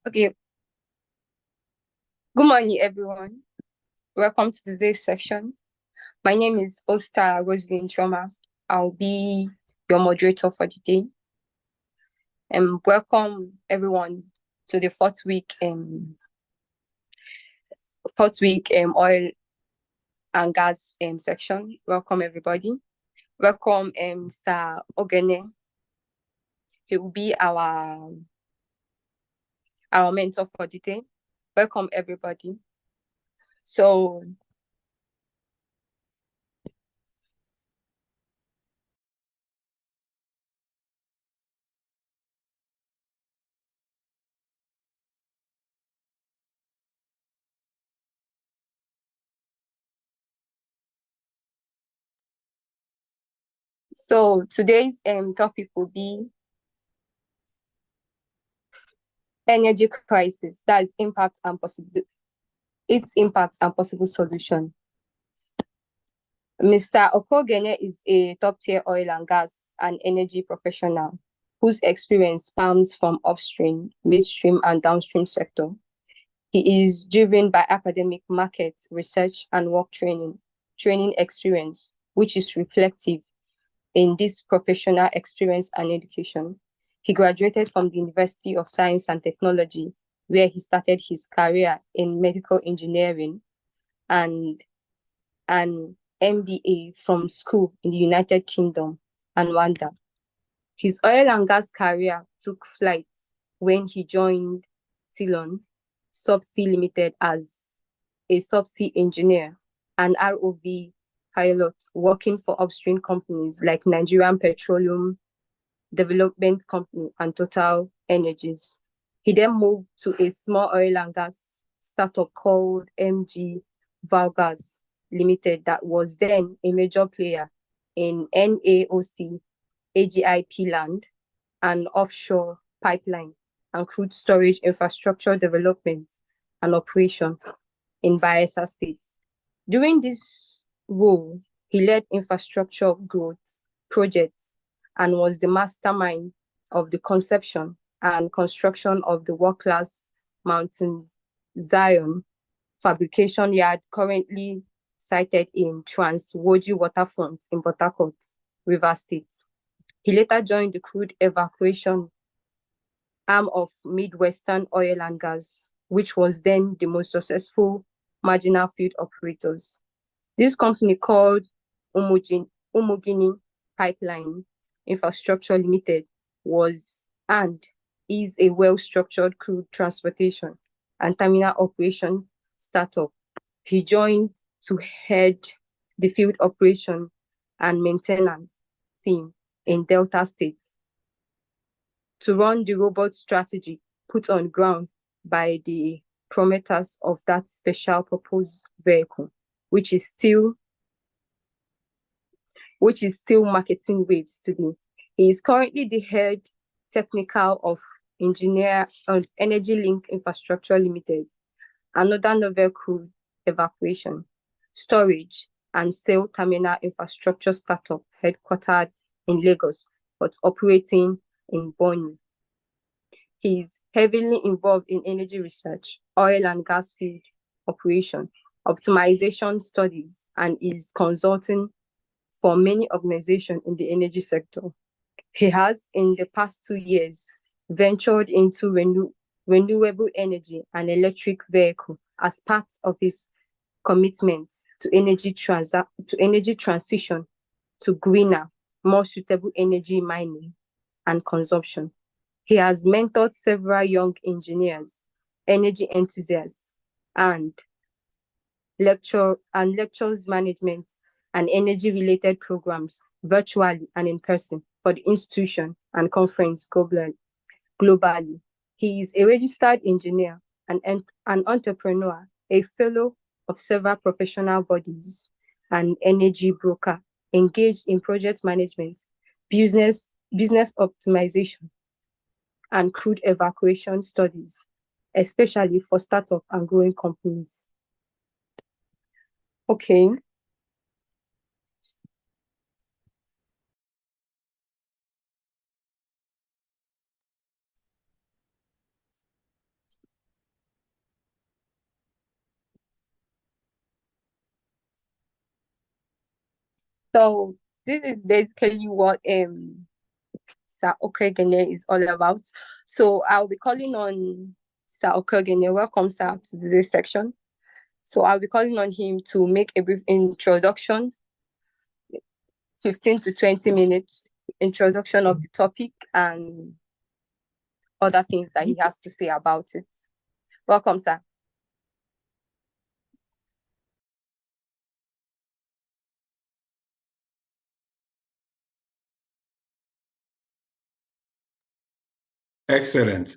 Okay, good morning, everyone. Welcome to today's section. My name is Osta Rosalind Choma. I'll be your moderator for the day. And welcome everyone to the fourth week oil and gas section. Welcome everybody. Welcome Sir Ogene. He will be our mentor for the day. Welcome everybody. So today's topic will be energy crisis, that is its impact and possible solution. Mr. Okogene is a top-tier oil and gas and energy professional whose experience spans from upstream, midstream, and downstream sector. He is driven by academic, market research, and work training experience, which is reflective in this professional experience and education. He graduated from the University of Science and Technology, where he started his career in medical engineering and an MBA from school in the United Kingdom and Rwanda. His oil and gas career took flight when he joined Ceylon Subsea Limited as a subsea engineer and ROV pilot working for upstream companies like Nigerian Petroleum Development Company and Total Energies. He then moved to a small oil and gas startup called MG Valgas Limited that was then a major player in NAOC, AGIP land, and offshore pipeline and crude storage infrastructure development and operation in Bayelsa State. During this role, he led infrastructure growth projects and was the mastermind of the conception and construction of the world-class Mountain Zion fabrication yard currently sited in Trans-Woji Waterfront in Port Harcourt, Rivers State. He later joined the crude evacuation arm of Midwestern Oil and Gas, which was then the most successful marginal field operators. This company called Umugini Pipeline Infrastructure Limited was and is a well-structured crude transportation and terminal operation startup. He joined to head the field operation and maintenance team in Delta State to run the robot strategy put on ground by the promoters of that special purpose vehicle, which is still marketing waves today. He is currently the head technical of Energy Link Infrastructure Limited, another novel crude evacuation, storage, and sale terminal infrastructure startup headquartered in Lagos, but operating in Borno. He is heavily involved in energy research, oil and gas field operation, optimization studies, and is consulting for many organizations in the energy sector. He has, in the past 2 years, ventured into renewable energy and electric vehicle as part of his commitment to energy transition to greener, more suitable energy mining and consumption. He has mentored several young engineers, energy enthusiasts, and lectures management and energy-related programs virtually and in person for the institution and conference globally. He is a registered engineer, an entrepreneur, a fellow of several professional bodies, and energy broker engaged in project management, business optimization, and crude evacuation studies, especially for startup and growing companies. Okay. So this is basically what Sir Okegene is all about. So I'll be calling on Sir Okegene. Welcome, sir, to today's section. So I'll be calling on him to make a brief introduction, 15 to 20 minutes introduction of the topic and other things that he has to say about it. Welcome, sir. Excellent.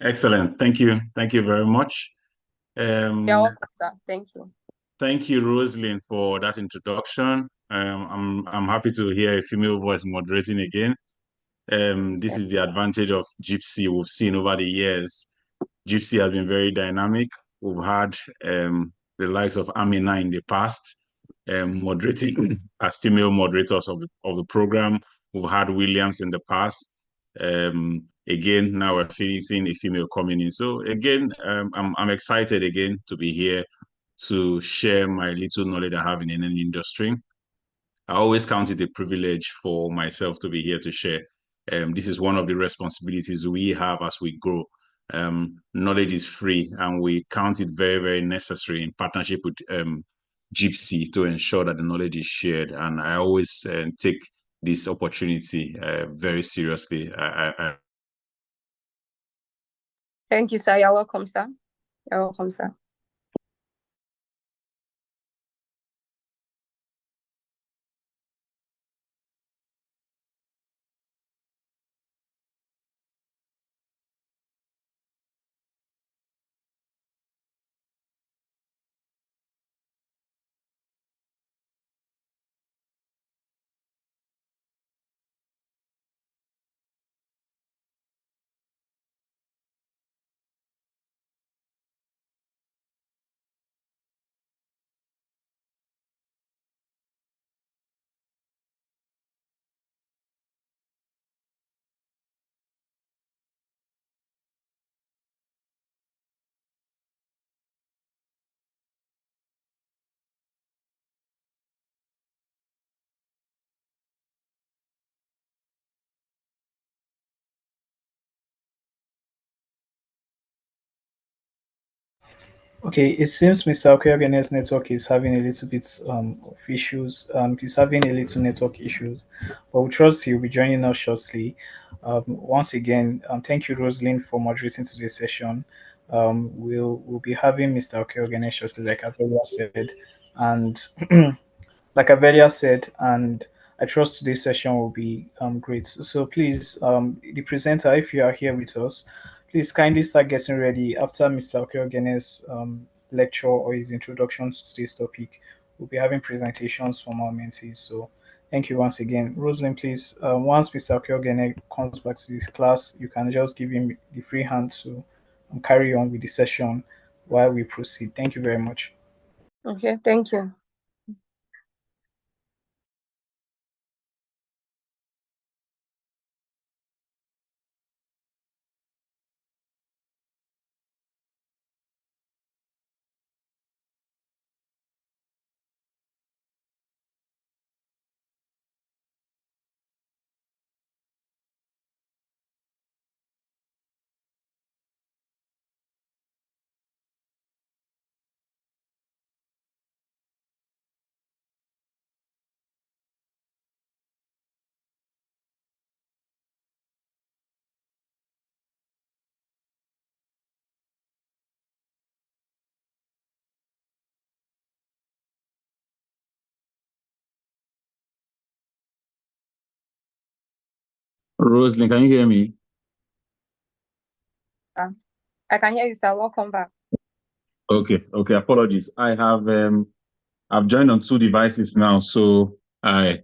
Excellent. Thank you. Thank you very much. You're welcome, sir. Thank you. Thank you, Rosalind, for that introduction. I'm happy to hear a female voice moderating again. This is the advantage of JIIPCC we've seen over the years. JIIPCC has been very dynamic. We've had the likes of Amina in the past moderating as female moderators of the program. We've had Williams in the past. Again, now we're seeing a female coming in. So again, I'm excited again to be here to share my little knowledge I have in the energy industry. I always count it a privilege for myself to be here to share. This is one of the responsibilities we have as we grow. Knowledge is free, and we count it very, very necessary in partnership with JIIPCC to ensure that the knowledge is shared. And I always take this opportunity very seriously. Thank you, sir. You're welcome, sir. You're welcome, sir. Okay, it seems Mr. Okeogene's network is having a little bit of issues. He's having a little network issues, but we trust he'll be joining us shortly. Once again, thank you, Rosalind, for moderating today's session. We'll be having Mr. Okeogene shortly, like I've earlier said, and like I've earlier said, and I trust today's session will be great. So please, the presenter, if you are here with us, please kindly start getting ready. After Mr. Okeogene's lecture or his introduction to today's topic, we'll be having presentations from our mentees. So thank you once again. Rosalind, please, once Mr. Okeogene comes back to this class, you can just give him the free hand to carry on with the session while we proceed. Thank you very much. Okay, thank you. Rosalind, can you hear me? I can hear you, sir. Welcome back. Okay. Apologies. I've joined on two devices now, so I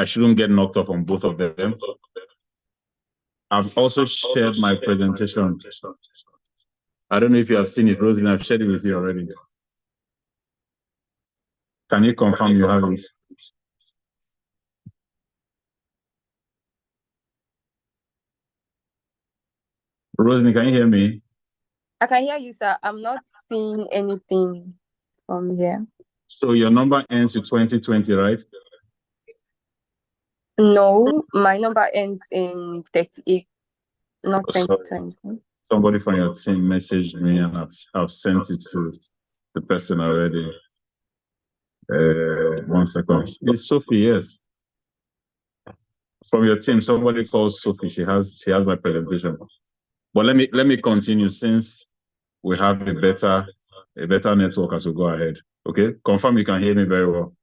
shouldn't get knocked off on both of them. I've also shared my presentation. I don't know if you have seen it, Rosalind. I've shared it with you already. Can you confirm you have it? Rosalind, can you hear me? I can hear you, sir. I'm not seeing anything from here. So your number ends with 2020, right? No, my number ends in 38, not So 2020. somebody from your team messaged me and I've sent it to the person already. 1 second. It's Sophie, yes. From your team, somebody calls Sophie. She has my presentation. But let me continue since we have a better network as we go ahead. Okay, confirm you can hear me very well.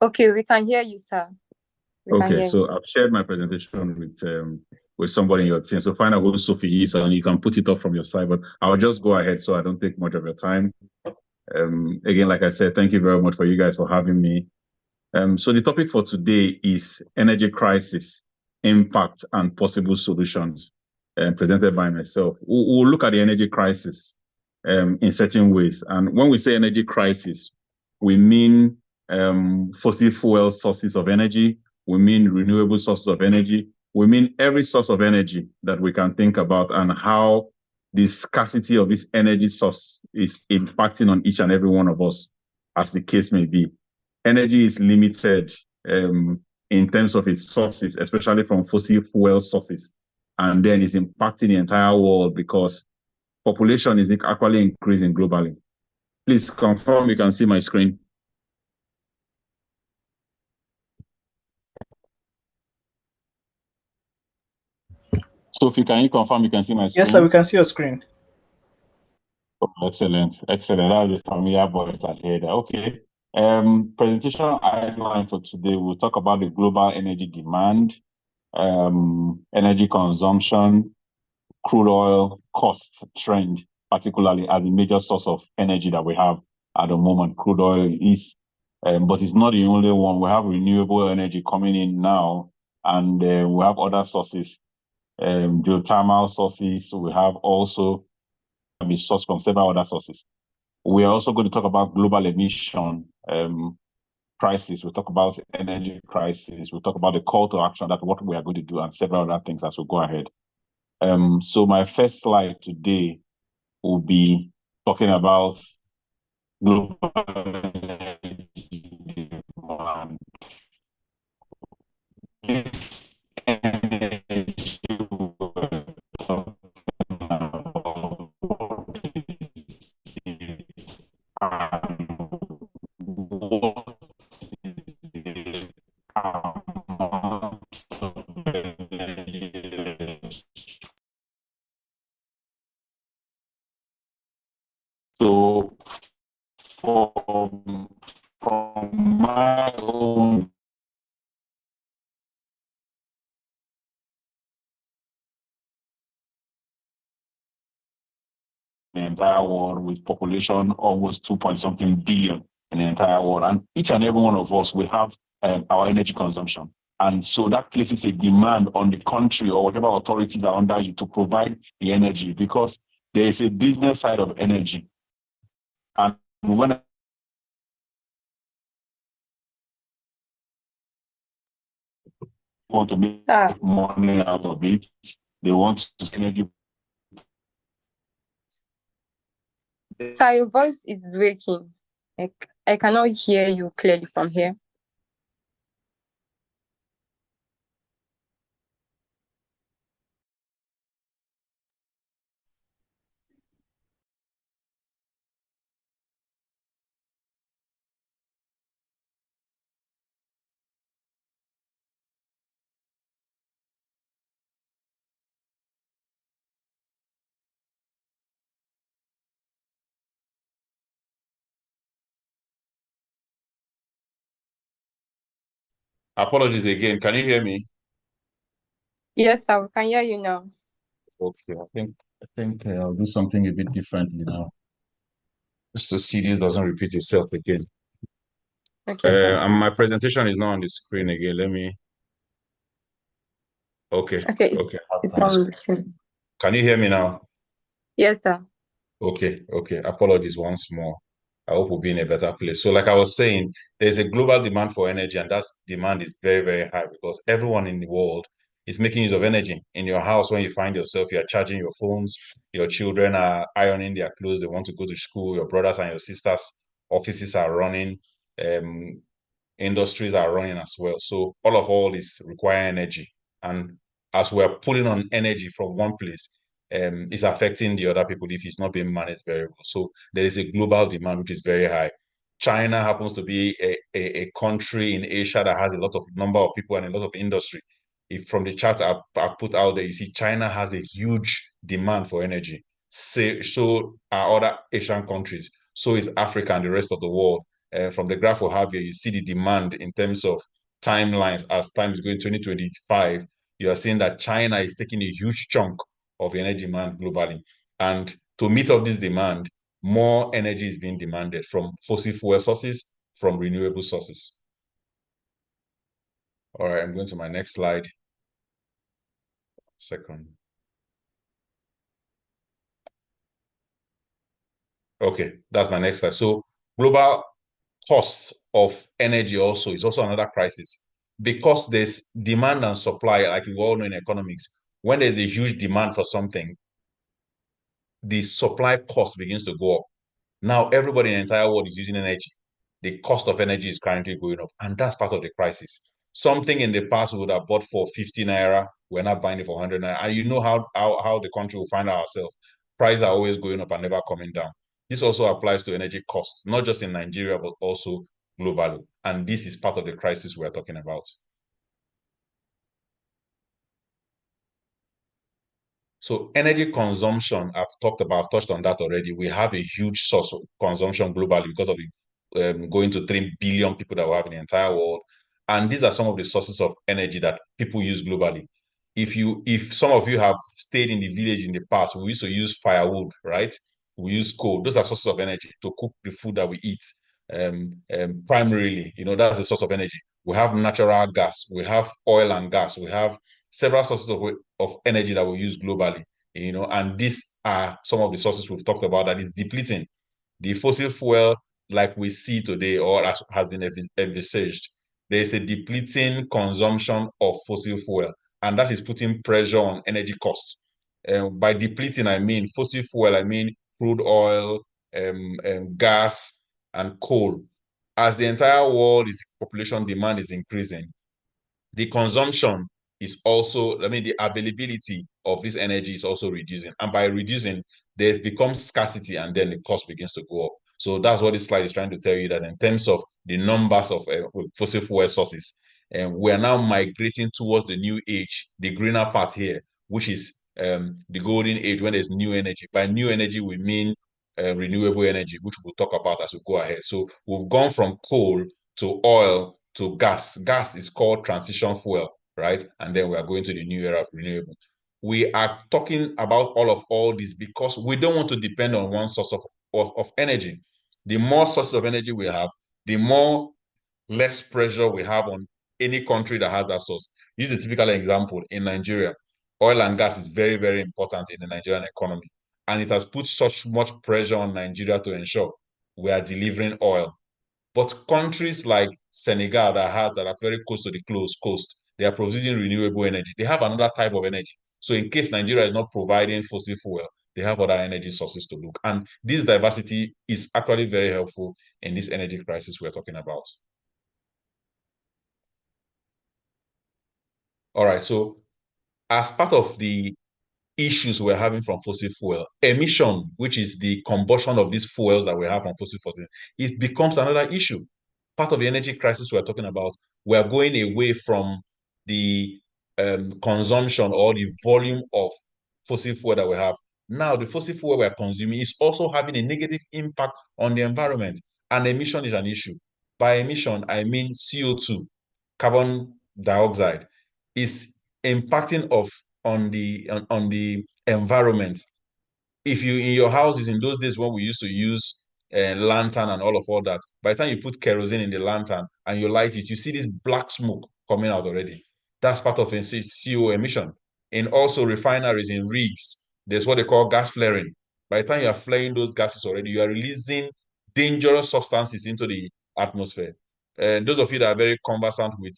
Okay, we can hear you, sir. Okay, so I've shared my presentation with somebody in your team. So find out who Sophie is, and you can put it up from your side. But I'll just go ahead so I don't take much of your time. Again, like I said, thank you very much for you guys for having me. So the topic for today is energy crisis, impact, and possible solutions, presented by myself. We'll look at the energy crisis in certain ways. And when we say energy crisis, we mean fossil fuel sources of energy, we mean renewable sources of energy, we mean every source of energy that we can think about and how the scarcity of this energy source is impacting on each and every one of us, as the case may be. Energy is limited in terms of its sources, especially from fossil fuel sources, and then it's impacting the entire world because population is actually increasing globally. Please confirm you can see my screen. Sophie, can you confirm you can see my screen? Yes, sir, we can see your screen. Oh, excellent. That's a familiar voice I heard. Okay. Presentation outline for today, we'll talk about the global energy demand, energy consumption, crude oil cost trend, particularly as the major source of energy that we have at the moment. Crude oil is, but it's not the only one. We have renewable energy coming in now, and we have other sources, geothermal sources. We have also a source from several other sources. We are also going to talk about global emission crisis. We'll talk about energy crisis. We'll talk about the call to action, that's what we are going to do, and several other things as we go ahead. So my first slide today will be talking about global energy demand. This energy we're talking about, what is it and what is the amount of energy? So from my own the entire world, with population almost 2 point something billion in the entire world, and each and every one of us will have our energy consumption. And so that places a demand on the country or whatever authorities are under you to provide the energy, because there is a business side of energy. And when I want to make money out of it, they want to energy. Sir, your voice is breaking. I cannot hear you clearly from here. Apologies again. Can you hear me? Yes, sir, we can hear you now. Okay, I think I'll do something a bit differently now, just to see this doesn't repeat itself again. Okay. And my presentation is not on the screen again. Let me. Okay. Okay. It's not on the screen. Can you hear me now? Yes, sir. Okay. Apologies once more. I hope we'll be in a better place. So, like I was saying, there's a global demand for energy, and that demand is very, very high because everyone in the world is making use of energy. In your house, when you find yourself, you're charging your phones, your children are ironing their clothes, they want to go to school, your brothers and your sisters' offices are running. industries are running as well. So all this require energy. And as we're pulling on energy from one place, it's affecting the other people if it's not being managed very well. So there is a global demand which is very high. China happens to be a country in Asia that has a lot of number of people and a lot of industry. If from the chart I've put out there, you see China has a huge demand for energy. So are other Asian countries. So is Africa and the rest of the world. From the graph we have here, you see the demand in terms of timelines as time is going 2025. You are seeing that China is taking a huge chunk of energy demand globally. And to meet up this demand, more energy is being demanded from fossil fuel sources, from renewable sources. All right, I'm going to my next slide. Second. Okay, that's my next slide. So global cost of energy also is also another crisis because there's demand and supply, like we all know in economics. When there's a huge demand for something, the supply cost begins to go up. Now everybody in the entire world is using energy. The cost of energy is currently going up, and that's part of the crisis. Something in the past we would have bought for 50 naira, we're not buying it for 100 naira. And you know how the country will find ourselves. Prices are always going up and never coming down. This also applies to energy costs, not just in Nigeria, but also globally. And this is part of the crisis we're talking about. So energy consumption, I've touched on that already. We have a huge source of consumption globally because of the going to 3 billion people that we have in the entire world. And these are some of the sources of energy that people use globally. If some of you have stayed in the village in the past, we used to use firewood, right? We use coal. Those are sources of energy to cook the food that we eat. Primarily, that's the source of energy. We have natural gas, we have oil and gas, we have several sources of energy that we use globally, and these are some of the sources we've talked about that is depleting. The fossil fuel, like we see today, or has been envisaged, there is a depleting consumption of fossil fuel, and that is putting pressure on energy costs. By depleting, I mean fossil fuel, I mean crude oil, gas, and coal. As the entire world's population demand is increasing, the consumption is also, the availability of this energy is also reducing. And by reducing, there's become scarcity and then the cost begins to go up. So that's what this slide is trying to tell you, that in terms of the numbers of fossil fuel sources, we are now migrating towards the new age, the greener part here, which is the golden age when there's new energy. By new energy, we mean renewable energy, which we'll talk about as we go ahead. So we've gone from coal to oil to gas. Gas is called transition fuel, right? And then we are going to the new era of renewable. We are talking about all this because we don't want to depend on one source of energy. The more sources of energy we have, the more less pressure we have on any country that has that source. This is a typical example in Nigeria. Oil and gas is very, very important in the Nigerian economy. And it has put such much pressure on Nigeria to ensure we are delivering oil. But countries like Senegal that are very close to the coast, they are producing renewable energy. They have another type of energy. So in case Nigeria is not providing fossil fuel, they have other energy sources to look. And this diversity is actually very helpful in this energy crisis we're talking about. All right, so as part of the issues we're having from fossil fuel, emission, which is the combustion of these fuels that we have from fossil fuels, it becomes another issue. Part of the energy crisis we're talking about, we're going away from the consumption or the volume of fossil fuel that we have. Now, the fossil fuel we're consuming is also having a negative impact on the environment, and emission is an issue. By emission, I mean CO2, carbon dioxide, is impacting on the environment. If you in your houses in those days when we used to use lantern and all that, by the time you put kerosene in the lantern and you light it, you see this black smoke coming out already. That's part of a CO emission. And also refineries in rigs, there's what they call gas flaring. By the time you are flaring those gases already, you are releasing dangerous substances into the atmosphere. And those of you that are very conversant with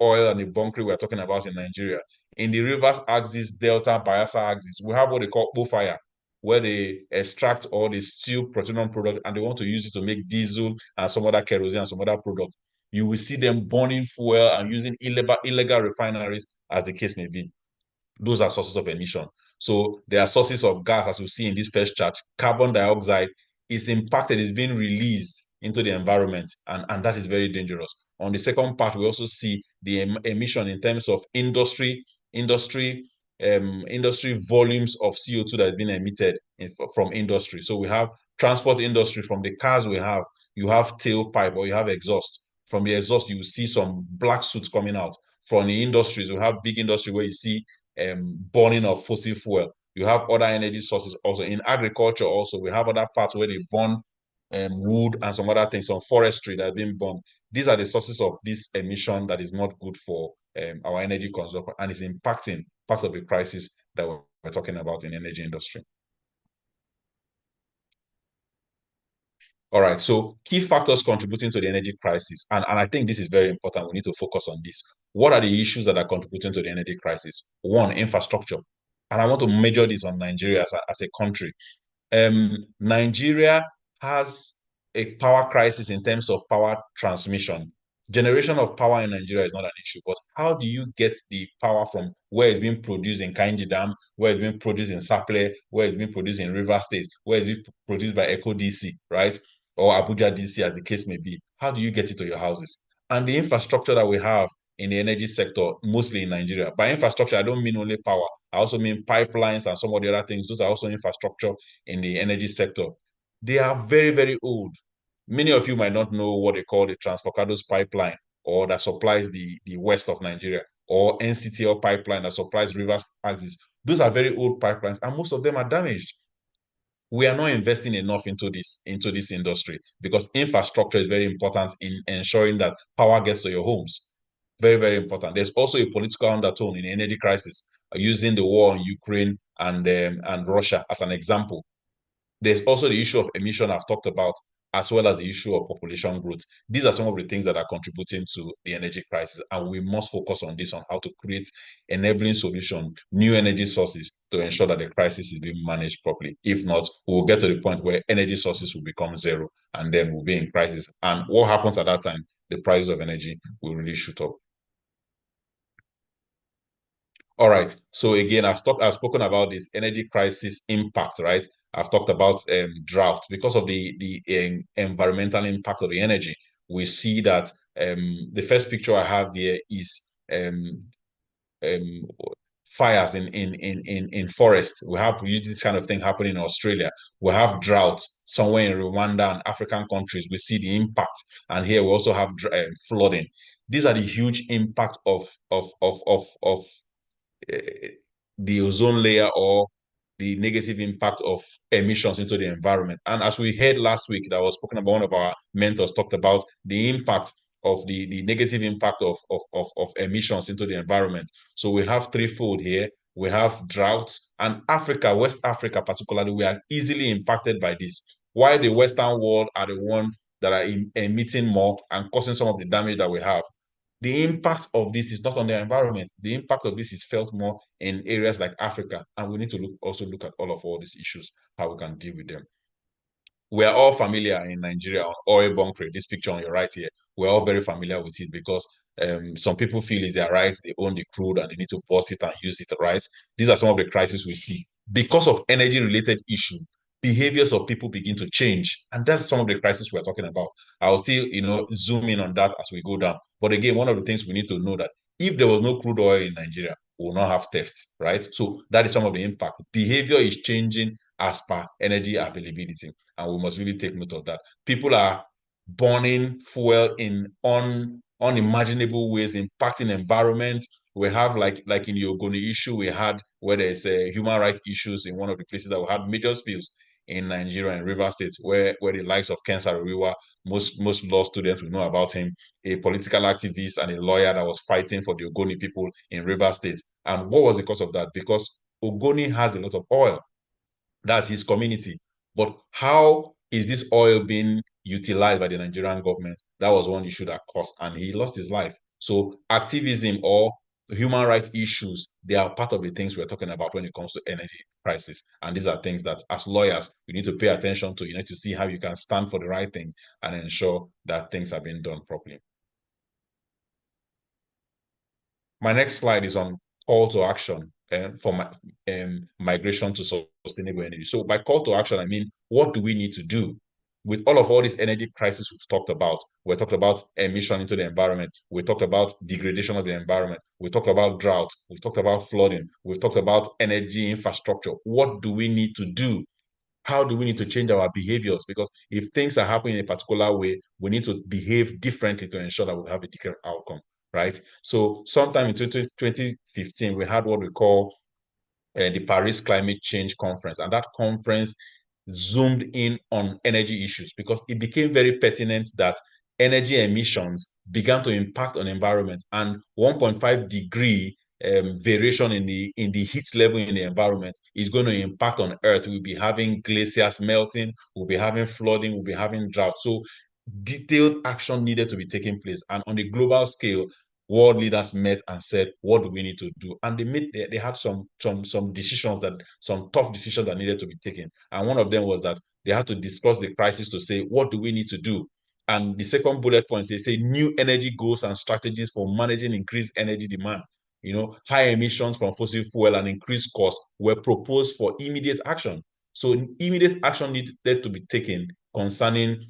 oil and the bunkering we're talking about in Nigeria, in the rivers axis, Delta, Bayelsa axis, we have what they call fire, where they extract or they steal petroleum product and they want to use it to make diesel and some other kerosene and some other product. you will see them burning fuel and using illegal refineries, as the case may be. Those are sources of emission. So there are sources of gas, as we see in this first chart. Carbon dioxide is impacted, is being released into the environment, and that is very dangerous. On the second part, we also see the emission in terms of industry volumes of CO2 that has been emitted from industry. So we have transport industry. From the cars you have tailpipe, or you have exhaust. From the exhaust, you see some black soot coming out. From the industries, we have big industry where you see burning of fossil fuel. You have other energy sources also. In agriculture also, we have other parts where they burn wood and some other things, some forestry that have been burned. These are the sources of this emission that is not good for our energy consumption, and is impacting part of the crisis that we're talking about in the energy industry. All right, so key factors contributing to the energy crisis, and I think this is very important. We need to focus on this. What are the issues that are contributing to the energy crisis? One, infrastructure. And I want to major this on Nigeria as a country. Nigeria has a power crisis in terms of power transmission. Generation of power in Nigeria is not an issue, but how do you get the power from where it's being produced in Kainji Dam, where it's being produced in Saple, where it's being produced in River State, where it's being produced by Eco DC, right? Or Abuja DC, as the case may be. How do you get it to your houses? And the infrastructure that we have in the energy sector, mostly in Nigeria. By infrastructure, I don't mean only power. I also mean pipelines and some of the other things. Those are also infrastructure in the energy sector. They are very, very old. Many of you might not know what they call the Transforcados pipeline, or that supplies the west of Nigeria, or NCTL pipeline that supplies Rivers axis. Those are very old pipelines, and most of them are damaged. We are not investing enough into this industry, because infrastructure is very important in ensuring that power gets to your homes. Very, very important. There's also a political undertone in the energy crisis, using the war in Ukraine and Russia as an example. There's also the issue of emission I've talked about, as well as the issue of population growth. These are some of the things that are contributing to the energy crisis, and we must focus on this, on how to create enabling solutions, new energy sources, to ensure that the crisis is being managed properly. If not, we'll get to the point where energy sources will become zero, and then we'll be in crisis. And what happens at that time? The price of energy will really shoot up. All right. So again, I've spoken about this energy crisis impact, right? I've talked about drought. Because of the environmental impact of the energy, we see that the first picture I have here is fires in forests. We have this kind of thing happening in Australia. We have drought somewhere in Rwanda and African countries. We see the impact, and here we also have flooding. These are the huge impact of the ozone layer, or the negative impact of emissions into the environment. And as we heard last week, that was spoken about, one of our mentors talked about the impact of the negative impact of emissions into the environment. So we have threefold here. We have droughts, and Africa, West Africa particularly, we are easily impacted by this. While the Western world are the ones that are emitting more and causing some of the damage that we have, the impact of this is not on the environment. The impact of this is felt more in areas like Africa, and we need to also look at all these issues, how we can deal with them. We are all familiar in Nigeria on oil bunkering. This picture on your right here, we're all very familiar with it, because some people feel it's their right, they own the crude and they need to bust it and use it, right? These are some of the crises we see. Because of energy-related issues, behaviors of people begin to change, and that's some of the crisis we're talking about. I'll still zoom in on that as we go down. But again, one of the things we need to know, that if there was no crude oil in Nigeria, we will not have theft, right? So that is some of the impact. Behavior is changing as per energy availability, and we must really take note of that. People are burning fuel in unimaginable ways, impacting environment. We have like in the Ogoni issue we had, where there's human rights issues in one of the places that we had major spills in Nigeria, in River State, where the likes of Ken Saro-Wiwa, most law students will know about him, a political activist and a lawyer that was fighting for the Ogoni people in River State. And what was the cause of that? Because Ogoni has a lot of oil. That's his community. But how is this oil being utilized by the Nigerian government? That was one issue that caused, and he lost his life. So activism or human rights issues, they are part of the things we're talking about when it comes to energy crisis. And these are things that, as lawyers, you need to pay attention to. You need to see how you can stand for the right thing and ensure that things are being done properly. My next slide is on call to action for migration to sustainable energy. So by call to action, I mean, what do we need to do? With all these energy crises we've talked about, we talked about emission into the environment, we talked about degradation of the environment, we talked about drought, we've talked about flooding, we've talked about energy infrastructure. What do we need to do? How do we need to change our behaviors? Because if things are happening in a particular way, we need to behave differently to ensure that we have a different outcome, right? So sometime in 2015, we had what we call the Paris Climate Change Conference, and that conference zoomed in on energy issues because it became very pertinent that energy emissions began to impact on environment, and 1.5 degree variation in the heat level in the environment is going to impact on Earth. We'll be having glaciers melting, we'll be having flooding, we'll be having drought. So detailed action needed to be taking place. And on the global scale, world leaders met and said, what do we need to do? And they had some decisions, some tough decisions that needed to be taken. And one of them was that they had to discuss the crisis to say, what do we need to do? And the second bullet point, they say new energy goals and strategies for managing increased energy demand. High emissions from fossil fuel and increased costs were proposed for immediate action. So immediate action needed to be taken concerning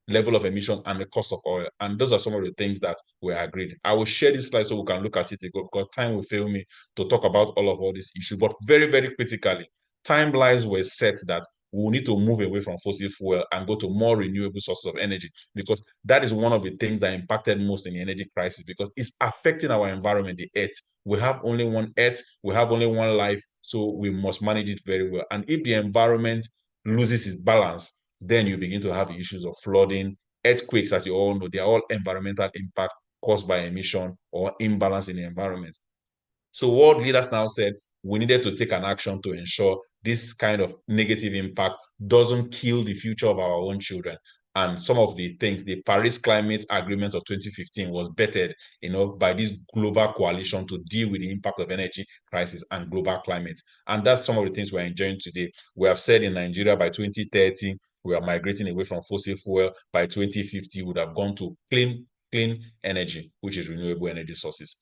level of emission and the cost of oil. And those are some of the things that were agreed. I will share this slide so we can look at it because time will fail me to talk about all these issues. But very, very critically, timelines were set that we will need to move away from fossil fuel and go to more renewable sources of energy, because that is one of the things that impacted most in the energy crisis, because it's affecting our environment, the earth. We have only one earth, we have only one life, so we must manage it very well. And if the environment loses its balance, then you begin to have issues of flooding, earthquakes. As you all know, they are all environmental impact caused by emission or imbalance in the environment. So world leaders now said we needed to take an action to ensure this kind of negative impact doesn't kill the future of our own children. And some of the things, the Paris Climate Agreement of 2015 was bettered, by this global coalition to deal with the impact of energy crisis and global climate. And that's some of the things we're enjoying today. We have said in Nigeria by 2030, we are migrating away from fossil fuel. By 2050, we would have gone to clean energy, which is renewable energy sources.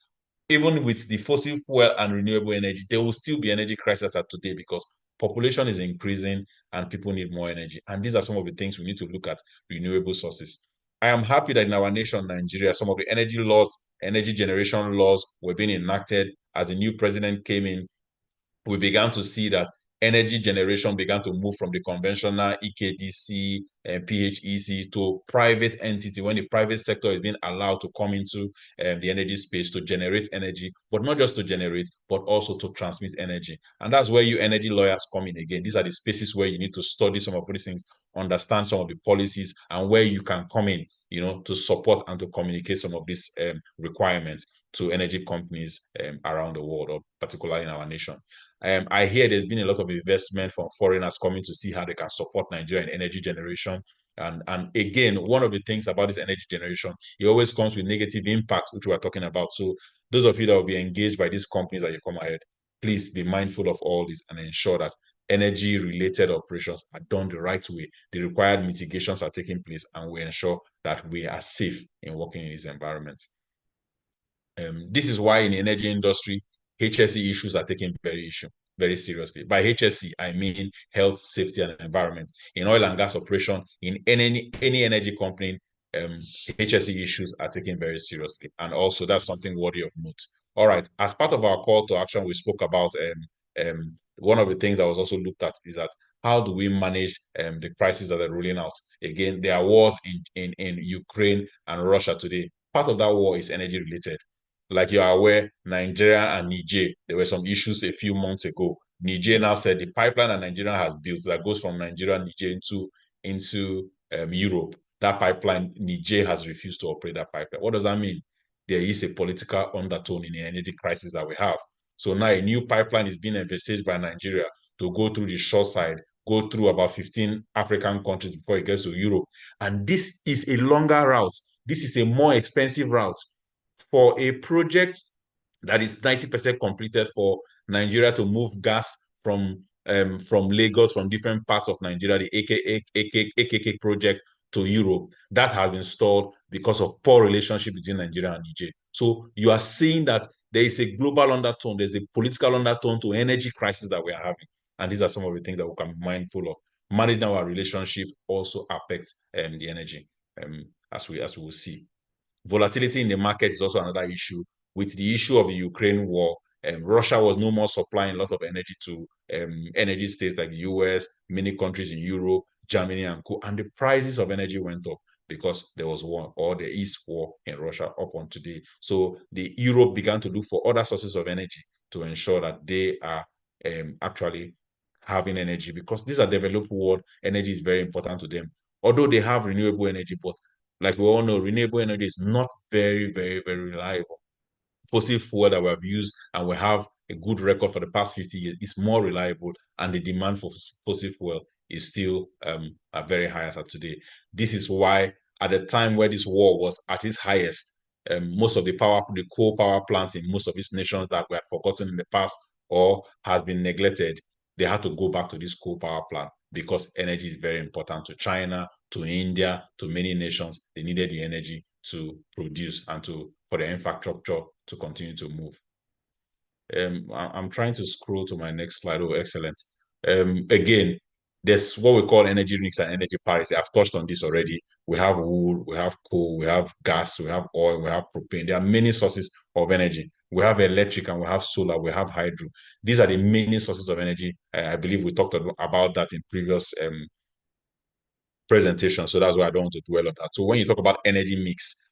Even with the fossil fuel and renewable energy, there will still be energy crisis at today because population is increasing and people need more energy. And these are some of the things we need to look at: renewable sources. I am happy that in our nation, Nigeria, some of the energy laws, energy generation laws were being enacted. As the new president came in, we began to see that energy generation began to move from the conventional EKDC and PHEC to private entity, when the private sector is being allowed to come into the energy space to generate energy, but not just to generate, but also to transmit energy. And that's where you energy lawyers come in again. These are the spaces where you need to study some of these things, understand some of the policies, and where you can come in, to support and to communicate some of these requirements to energy companies around the world, or particularly in our nation. I hear there's been a lot of investment from foreigners coming to see how they can support Nigeria in energy generation. And again, one of the things about this energy generation, it always comes with negative impacts, which we're talking about. So those of you that will be engaged by these companies that you come ahead, please be mindful of all this and ensure that energy-related operations are done the right way. The required mitigations are taking place, and we ensure that we are safe in working in these environments. This is why in the energy industry, HSE issues are taken very seriously. By HSE, I mean health, safety, and environment. In oil and gas operation, in any energy company, HSE issues are taken very seriously. And also, that's something worthy of note. All right, as part of our call to action, we spoke about one of the things that was also looked at is that how do we manage the crises that are rolling out? Again, there are wars in Ukraine and Russia today. Part of that war is energy related. Like you are aware, Nigeria and Niger, there were some issues a few months ago. Niger now said the pipeline that Nigeria has built that goes from Nigeria and Niger into Europe, that pipeline, Niger has refused to operate that pipeline. What does that mean? There is a political undertone in the energy crisis that we have. So now a new pipeline is being envisaged by Nigeria to go through the shore side, go through about 15 African countries before it gets to Europe. And this is a longer route. This is a more expensive route. For a project that is 90% completed for Nigeria to move gas from Lagos, from different parts of Nigeria, the AKK project, to Europe, that has been stalled because of poor relationship between Nigeria and Niger. So you are seeing that there is a global undertone, there's a political undertone to energy crisis that we are having. And these are some of the things that we can be mindful of. Managing our relationship also affects the energy, as we will see. Volatility in the market is also another issue. With the issue of the Ukraine war, Russia was no more supplying a lot of energy to energy states like the US, many countries in Europe, Germany, and co. And the prices of energy went up because there was war, or there is war in Russia up on today. So the Europe began to look for other sources of energy to ensure that they are actually having energy, because these are developed world. Energy is very important to them. Although they have renewable energy, but like we all know, renewable energy is not very, very, very reliable. Fossil fuel that we have used and we have a good record for the past 50 years is more reliable, and the demand for fossil fuel is still very high as of today. This is why at the time where this war was at its highest, most of the coal power plants in most of these nations that were forgotten in the past or has been neglected, they had to go back to this coal power plant because energy is very important to China, to India, to many nations. They needed the energy to produce and for the infrastructure to continue to move. I'm trying to scroll to my next slide. Oh, excellent. Again, there's what we call energy mix and energy parity. I've touched on this already. We have wood, we have coal, we have gas, we have oil, we have propane. There are many sources of energy. We have electric and we have solar, we have hydro. These are the many sources of energy. I believe we talked about that in previous presentation, so that's why I don't want to dwell on that. So when you talk about energy mix,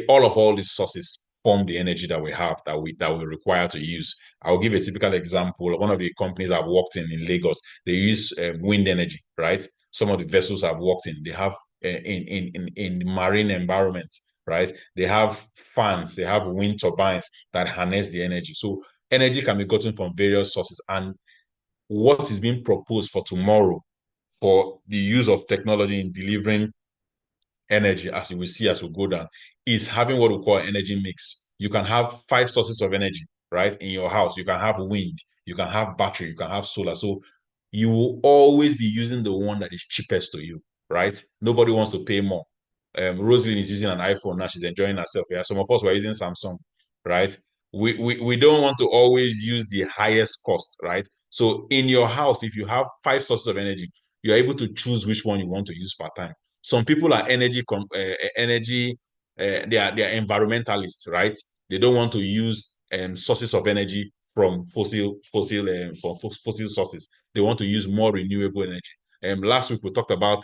all these sources form the energy that we have, that we require to use. I'll give a typical example. One of the companies I've worked in Lagos, they use wind energy, right? Some of the vessels I've worked in, they have in marine environments, right? They have fans, they have wind turbines that harness the energy. So energy can be gotten from various sources, and what is being proposed for tomorrow for the use of technology in delivering energy, as you will see as we go down, is having what we call energy mix. You can have 5 sources of energy, right, in your house. You can have wind, you can have battery, you can have solar. So you will always be using the one that is cheapest to you, right? Nobody wants to pay more. Rosalind is using an iPhone now. She's enjoying herself. Yeah, some of us were using Samsung, right? We don't want to always use the highest cost, right? So in your house, if you have 5 sources of energy, you're able to choose which one you want to use per time. Some people are they are environmentalists, right? They don't want to use sources of energy from fossil sources. They want to use more renewable energy. Last week we talked about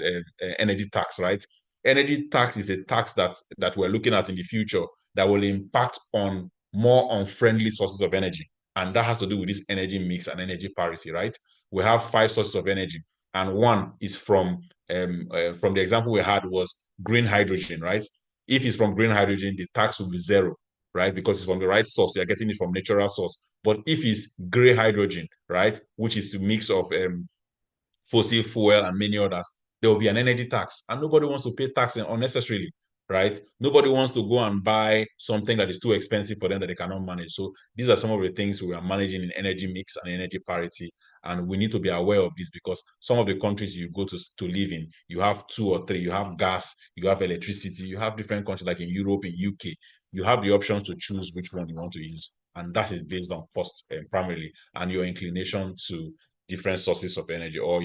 energy tax, right? Energy tax is a tax that we're looking at in the future that will impact on more unfriendly sources of energy, and that has to do with this energy mix and energy parity, right? We have 5 sources of energy, and one is from the example we had was green hydrogen, right? If it's from green hydrogen, the tax will be 0, right? Because it's from the right source. You're getting it from natural source. But if it's gray hydrogen, right, which is the mix of fossil fuel and many others, there will be an energy tax, and nobody wants to pay tax unnecessarily, right? Nobody wants to go and buy something that is too expensive for them that they cannot manage. So these are some of the things we are managing in energy mix and energy parity, and we need to be aware of this, because some of the countries you go to live in, you have 2 or 3, you have gas, you have electricity, you have different countries like in Europe, in UK, you have the options to choose which one you want to use, and that is based on cost primarily, and your inclination to different sources of energy, or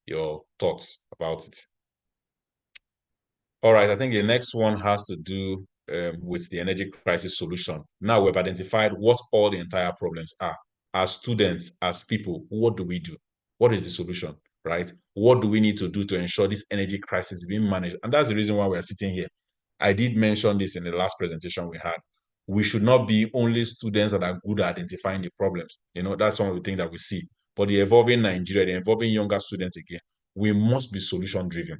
your thoughts about it. All right, I think the next one has to do with the energy crisis solution. Now we've identified what all the entire problems are. As students, as people, what do we do? What is the solution, right? What do we need to do to ensure this energy crisis is being managed? And that's the reason why we're sitting here. I did mention this in the last presentation we had. We should not be only students that are good at identifying the problems. That's some of the things that we see. But the evolving Nigeria, the evolving younger students again, we must be solution driven.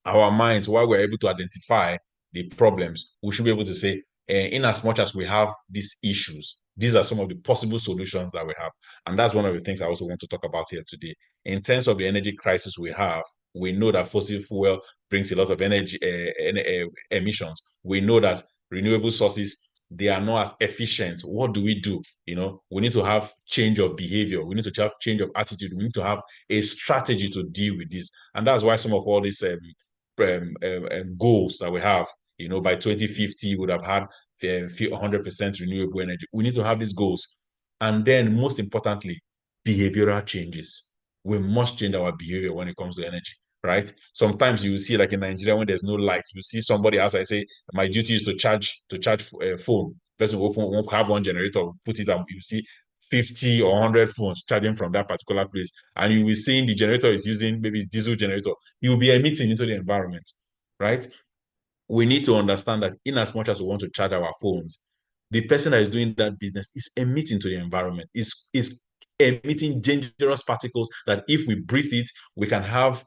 Our minds, while we're able to identify the problems, we should be able to say, in as much as we have these issues, these are some of the possible solutions that we have. And that's one of the things I also want to talk about here today. In terms of the energy crisis we have, we know that fossil fuel brings a lot of energy emissions. We know that renewable sources, they are not as efficient. What do? We need to have change of behavior. We need to have change of attitude. We need to have a strategy to deal with this. And that's why some of all these goals that we have. By 2050, we would have had 100% renewable energy. We need to have these goals. And then, most importantly, behavioral changes. We must change our behavior when it comes to energy, right? Sometimes you will see, like in Nigeria, when there's no light, you see somebody, as I say, my duty is to charge phone. Person won't have one generator, put it up. You see 50 or 100 phones charging from that particular place, and you will see the generator is using maybe it's diesel generator. You will be emitting into the environment, right? We need to understand that in as much as we want to charge our phones, the person that is doing that business is emitting to the environment, is emitting dangerous particles that if we breathe it, we can have,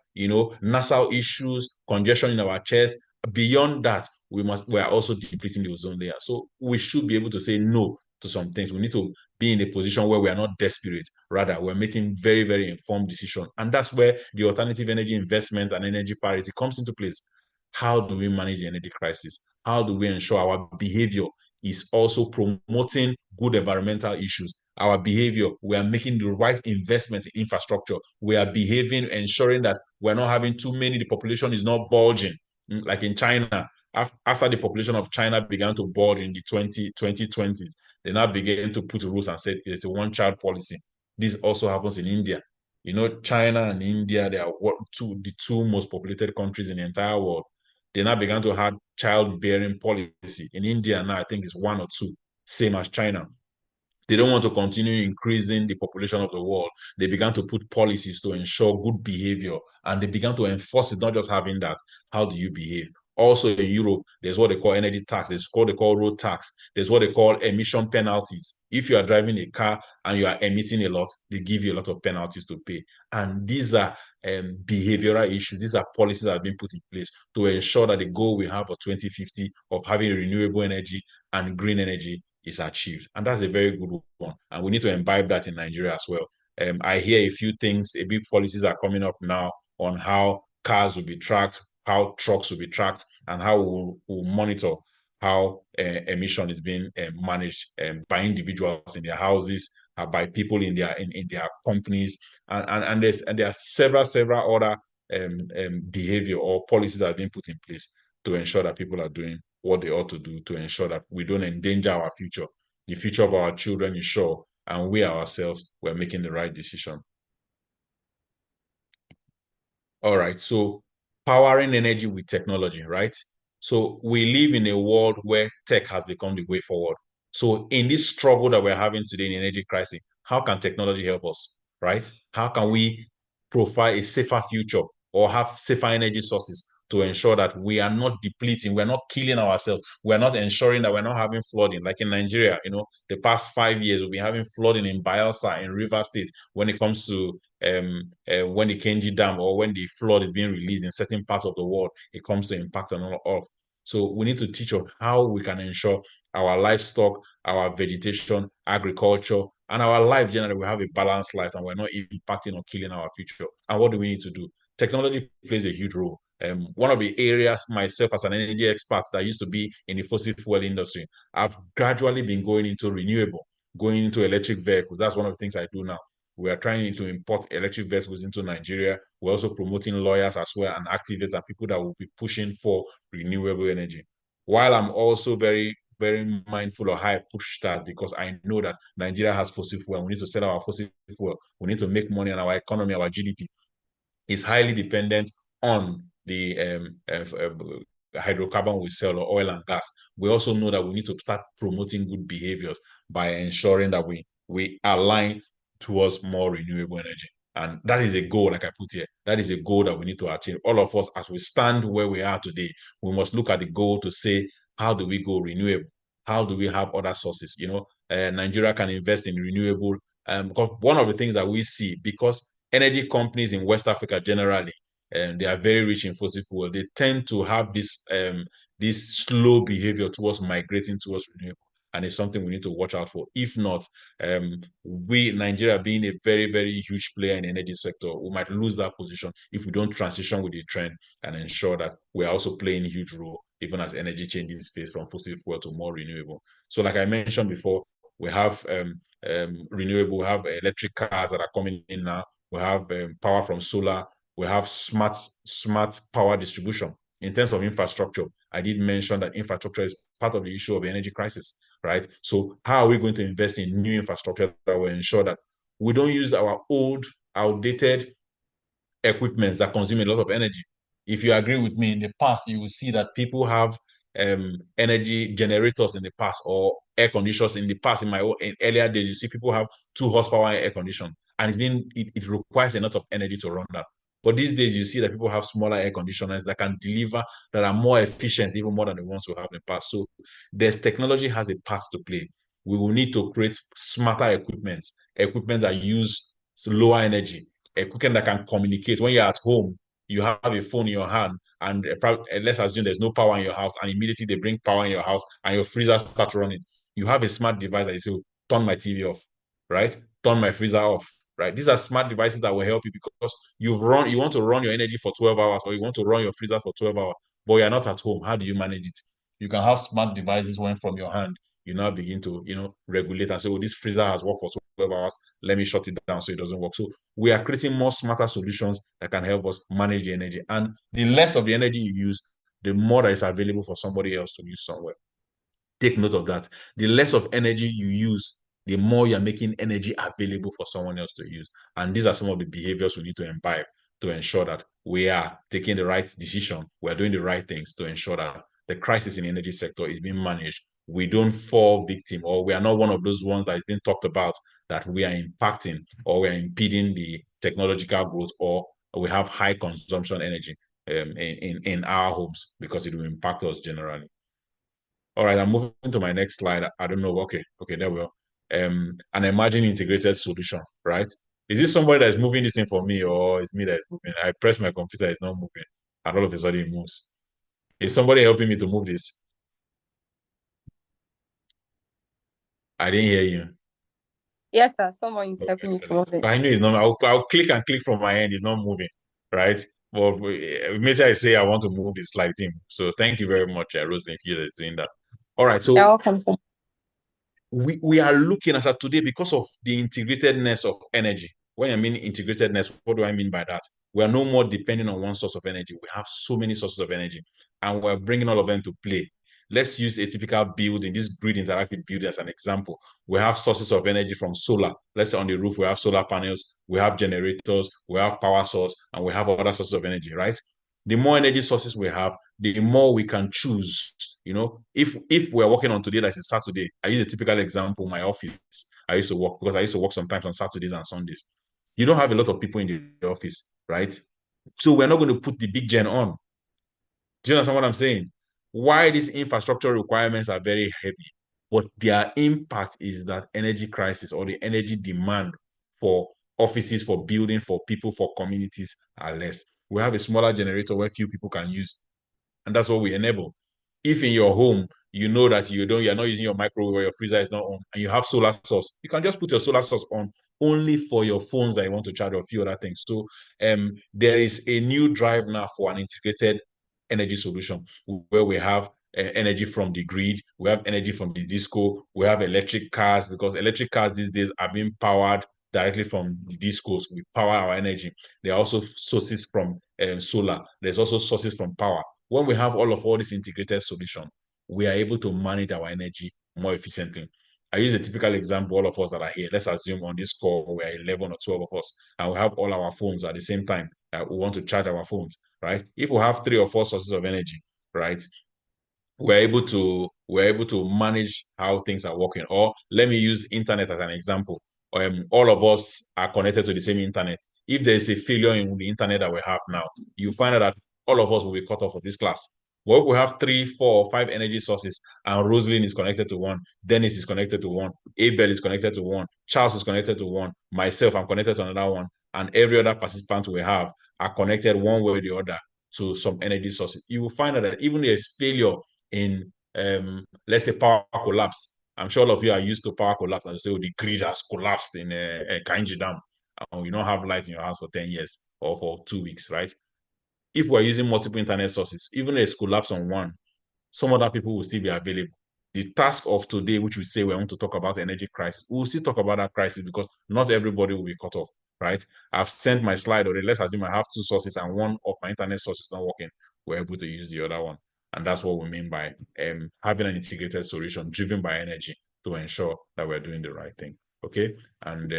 nasal issues, congestion in our chest. Beyond that, we are also depleting the ozone layer. So we should be able to say no to some things. We need to be in a position where we are not desperate. Rather, we're making very, very informed decisions. And that's where the alternative energy investment and energy parity comes into place. How do we manage the energy crisis? How do we ensure our behavior is also promoting good environmental issues? Our behavior, we are making the right investment in infrastructure. We are behaving, ensuring that we're not having too many, the population is not bulging. Like in China, after the population of China began to bulge in the 2020s, they now began to put rules and said it's a one-child policy. This also happens in India. China and India, they are the two most populated countries in the entire world. They now began to have childbearing policy. In India now, I think it's 1 or 2, same as China. They don't want to continue increasing the population of the world. They began to put policies to ensure good behavior, and they began to enforce it, not just having that. How do you behave? Also in Europe, there's what they call energy tax. There's what they call road tax. There's what they call emission penalties. If you are driving a car and you are emitting a lot, they give you a lot of penalties to pay. And these are behavioral issues. These are policies that have been put in place to ensure that the goal we have for 2050 of having renewable energy and green energy is achieved. And that's a very good one. And we need to imbibe that in Nigeria as well. I hear a few things, a big policies are coming up now on how cars will be tracked, how trucks will be tracked, and how we'll monitor how emission is being managed by individuals in their houses, by people in their companies, and there are several other behavior or policies that have been put in place to ensure that people are doing what they ought to do to ensure that we don't endanger our future. The future of our children is sure, and we ourselves were making the right decision. All right, so powering energy with technology, right? So we live in a world where tech has become the way forward. So in this struggle that we're having today in energy crisis, how can technology help us, right? How can we provide a safer future or have safer energy sources to ensure that we are not depleting, we're not killing ourselves, we're not ensuring that we're not having flooding. Like in Nigeria, the past 5 years, we've been having flooding in Bayelsa, in River State, when it comes to when the Kenji Dam or when the flood is being released in certain parts of the world, it comes to impact on all of. So we need to teach on how we can ensure our livestock, our vegetation, agriculture, and our life generally, we have a balanced life and we're not impacting or killing our future. And what do we need to do? Technology plays a huge role. One of the areas myself as an energy expert that used to be in the fossil fuel industry, I've gradually been going into renewable, going into electric vehicles. That's one of the things I do now. We are trying to import electric vehicles into Nigeria. We're also promoting lawyers as well and activists and people that will be pushing for renewable energy. While I'm also very, very mindful of how I push that because I know that Nigeria has fossil fuel. We need to sell our fossil fuel. We need to make money on our economy, our GDP is highly dependent on the hydrocarbon we sell or oil and gas. We also know that we need to start promoting good behaviors by ensuring that we align towards more renewable energy. And that is a goal, like I put here, that is a goal that we need to achieve. All of us, as we stand where we are today, we must look at the goal to say, how do we go renewable? How do we have other sources? Nigeria can invest in renewable. Because one of the things that we see, because energy companies in West Africa generally, and they are very rich in fossil fuel, they tend to have this slow behavior towards migrating towards renewable. And it's something we need to watch out for. If not, Nigeria being a very, very huge player in the energy sector, we might lose that position if we don't transition with the trend and ensure that we are also playing a huge role, even as energy changes face from fossil fuel to more renewable. So like I mentioned before, we have renewable, we have electric cars that are coming in now. We have power from solar, We have smart power distribution. In terms of infrastructure, I did mention that infrastructure is part of the issue of the energy crisis, right? So how are we going to invest in new infrastructure that will ensure that we don't use our old, outdated equipments that consume a lot of energy? If you agree with me, in the past, you will see that people have energy generators in the past, or air conditioners in the past. In earlier days, you see people have 2 horsepower air condition, and it requires a lot of energy to run that. But these days, you see that people have smaller air conditioners that can deliver, that are more efficient, even more than the ones we have in the past. So there's technology has a part to play. We will need to create smarter equipment that use lower energy, equipment that can communicate. When you're at home, you have a phone in your hand, and let's assume there's no power in your house, and immediately they bring power in your house, and your freezer starts running. You have a smart device that you say, oh, turn my TV off, right? Turn my freezer off, right? These are smart devices that will help you, because you want to run your energy for 12 hours, or you want to run your freezer for 12 hours, but you're not at home. How do you manage it? You can have smart devices when from your hand, you now begin to, regulate and say, oh, this freezer has worked for 12 hours. Let me shut it down so it doesn't work. So we are creating more smarter solutions that can help us manage the energy. And the less of the energy you use, the more that is available for somebody else to use somewhere. Take note of that. The less of energy you use, the more you're making energy available for someone else to use. And these are some of the behaviors we need to imbibe to ensure that we are taking the right decision, we're doing the right things to ensure that the crisis in the energy sector is being managed. We don't fall victim, or we are not one of those ones that is being talked about, that we are impacting or we are impeding the technological growth, or we have high consumption energy in our homes, because it will impact us generally. All right, I'm moving to my next slide. I don't know. Okay, there we go. An emerging integrated solution, right? Is this somebody that is moving this thing for me, or is me that is moving? I press my computer, it's not moving, and all of a sudden it moves. Is somebody helping me to move this? I didn't hear you. Yes, sir. Someone is Okay, helping me to excellent. move it. I know it's not. I'll click and click from my end. It's not moving, right? But maybe I say I want to move this slide team. So thank you very much, Rosalie, if you're doing that. All right, so You're welcome, sir. we are looking at today, because of the integratedness of energy. When I mean integratedness, what do I mean by that? We are no more depending on one source of energy. We have so many sources of energy, and we're bringing all of them to play. Let's use a typical building, this grid interactive building, as an example. We have sources of energy from solar. Let's say on the roof, we have solar panels, we have generators, we have power source, and we have other sources of energy, right? The more energy sources we have, the more we can choose. If we're working on today, like it's Saturday, I use a typical example, my office. I used to work, because I used to work sometimes on Saturdays and Sundays. You don't have a lot of people in the office, right? So we're not going to put the big gen on. Do you understand what I'm saying? Why these infrastructure requirements are very heavy, but their impact is that energy crisis, or the energy demand for offices, for building, for people, for communities are less. We have a smaller generator where few people can use, and that's what we enable. If in your home, you know that you're not using your microwave, or your freezer is not on, and you have solar source, you can just put your solar source on only for your phones that you want to charge, or a few other things. So there is a new drive now for an integrated energy solution, where we have energy from the grid, we have energy from the disco, we have electric cars, because electric cars these days are being powered directly from the discos. We power our energy. There are also sources from solar. There's also sources from power. When we have all this integrated solution, we are able to manage our energy more efficiently. I use a typical example, all of us that are here. Let's assume on this call, we are 11 or 12 of us, and we have all our phones at the same time. We want to charge our phones, right? If we have 3 or 4 sources of energy, right, we're able to manage how things are working. Or let me use internet as an example. All of us are connected to the same internet. If there is a failure in the internet that we have now, you find out that all of us will be cut off of this class. Well, if we have 3, 4, or 5 energy sources, and Rosalind is connected to one, Dennis is connected to one, Abel is connected to one, Charles is connected to one, myself, I'm connected to another one, and every other participant we have are connected one way or the other to some energy sources. You will find out that even if there's failure in, let's say, power collapse. I'm sure all of you are used to power collapse, and you say, oh, the grid has collapsed in a Kainji Dam, and you don't have light in your house for 10 years or for 2 weeks, right? If we're using multiple internet sources, even if it's collapse on one, some other people will still be available. The task of today, which we say we want to talk about energy crisis, we'll still talk about that crisis, because not everybody will be cut off. right? I've sent my slide already. Let's assume I have two sources and one of my internet source is not working. We're able to use the other one. And that's what we mean by having an integrated solution driven by energy to ensure that we're doing the right thing. Okay, and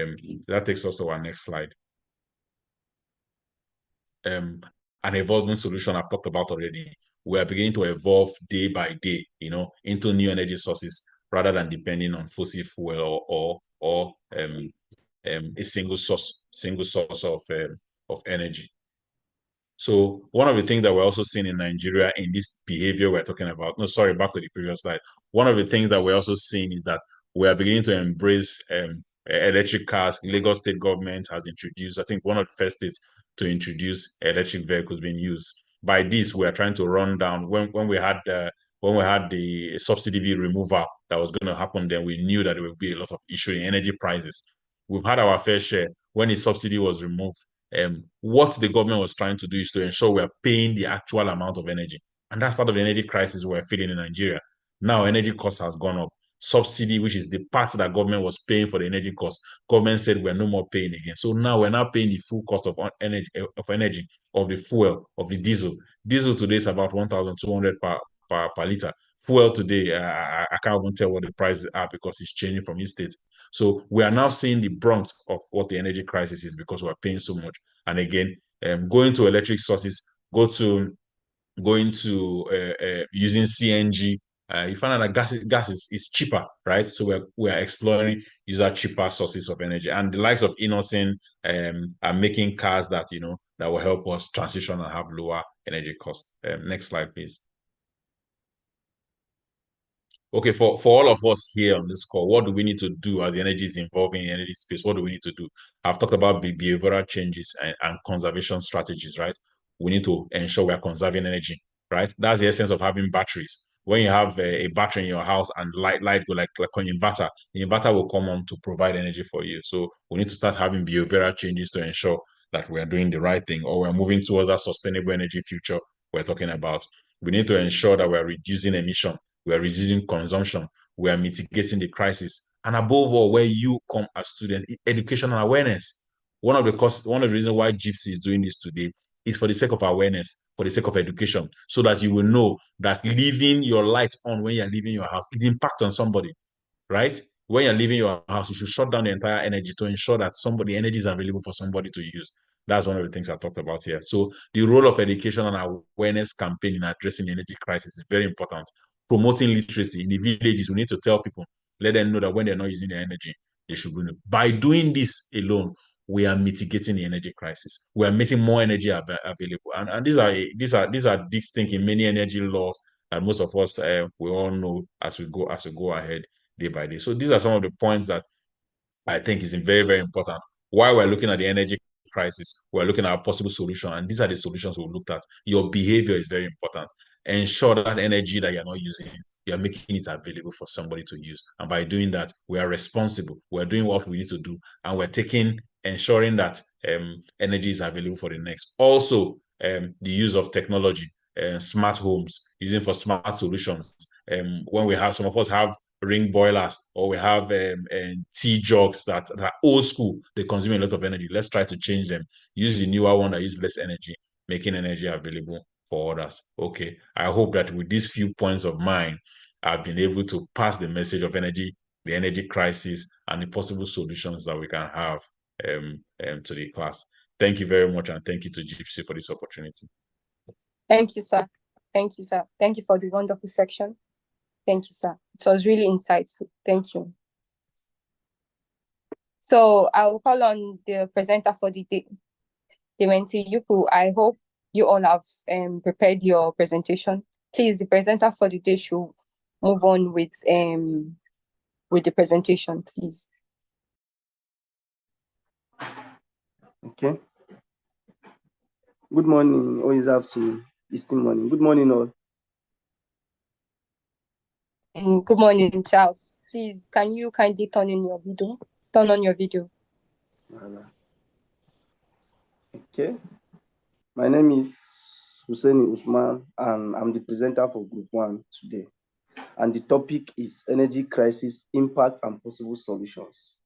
that takes us to our next slide. An evolving solution I've talked about already. We are beginning to evolve day by day, into new energy sources rather than depending on fossil fuel or a single source of energy. So one of the things that we're also seeing in Nigeria in this behavior we're talking about, back to the previous slide. One of the things that we're also seeing is that we are beginning to embrace electric cars. Lagos state government has introduced, I think, one of the first states to introduce electric vehicles being used. By this, we are trying to run down when we had the subsidy bill removal that was going to happen. Then we knew that there would be a lot of issue in energy prices. We've had our fair share when the subsidy was removed. What the government was trying to do is to ensure we're paying the actual amount of energy. And that's part of the energy crisis we're feeling in Nigeria. Now energy cost has gone up. Subsidy, which is the part that government was paying for the energy cost, government said we're no more paying again. So now we're now paying the full cost of energy, of the fuel, of the diesel. Diesel today is about 1,200 per liter. Fuel today, I can't even tell what the prices are because it's changing from each state. So we are now seeing the brunt of what the energy crisis is because we're paying so much. And again, going to electric sources, going to using CNG. You find out that gas is cheaper, right? So we're exploring user cheaper sources of energy, and the likes of Innocent are making cars that that will help us transition and have lower energy costs. Next slide, please. Okay, for all of us here on this call, what do we need to do as the energy is evolving in energy space? What do we need to do? I've talked about behavioral changes and conservation strategies, right? We need to ensure we are conserving energy, right? That's the essence of having batteries. When you have a battery in your house and light go like an inverter, the inverter will come on to provide energy for you. So we need to start having behavioral changes to ensure that we are doing the right thing or we're moving towards a sustainable energy future we're talking about. We need to ensure that we're reducing emission, we are reducing consumption, we are mitigating the crisis. And above all, where you come as students, education and awareness. One of the reasons why JIIPCC is doing this today is for the sake of awareness, for the sake of education, so that you will know that leaving your light on when you're leaving your house, it impacts on somebody, right? When you're leaving your house, you should shut down the entire energy to ensure that energy is available for somebody to use. That's one of the things I talked about here. So the role of education and awareness campaign in addressing the energy crisis is very important. Promoting literacy in the villages, we need to tell people, let them know that when they're not using their energy, they should do it. By doing this alone, we are mitigating the energy crisis. We are making more energy available. And these are distinct in many energy laws that most of us we all know as we go ahead day by day. So these are some of the points that I think is very, very important. While we're looking at the energy crisis, we're looking at a possible solution, and these are the solutions we looked at. Your behavior is very important. Ensure that energy that you're not using, you're making it available for somebody to use. And by doing that, we are responsible. We're doing what we need to do, and we're ensuring that energy is available for the next. Also, the use of technology, smart homes, using for smart solutions. When we have, some of us have ring boilers, or we have tea jugs that are old school, they consume a lot of energy. Let's try to change them. Use the newer one that use less energy, making energy available for others. Okay, I hope that with these few points of mine, I've been able to pass the message of energy, the energy crisis, and the possible solutions that we can have to the class. Thank you very much, and thank you to JIIPCC for this opportunity. Thank you, sir. Thank you, sir. Thank you for the wonderful section. Thank you, sir. It was really insightful. Thank you. So I will call on the presenter for the day. Dementi Yuku, I hope you all have prepared your presentation. Please, the presenter for the day should move on with the presentation, please. Okay. Good morning, or is afternoon, Eastern morning. Good morning, all. Good morning, Charles. Please, can you kindly turn on your video? Turn on your video. Okay. My name is Hussein Usman, and I'm the presenter for Group 1 today. And the topic is energy crisis, impact and possible solutions.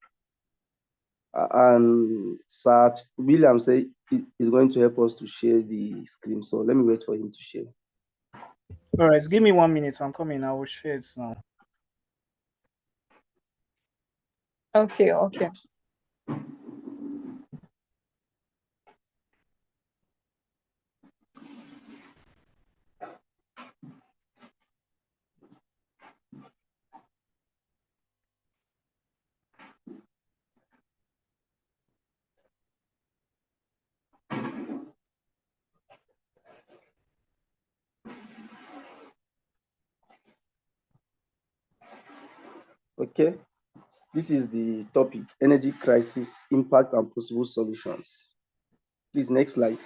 And Sir William said is going to help us to share the screen. So let me wait for him to share. All right, give me 1 minute. I'm coming. I will share it now. Okay, okay. Okay, this is the topic: energy crisis, impact and possible solutions. Please, next slide.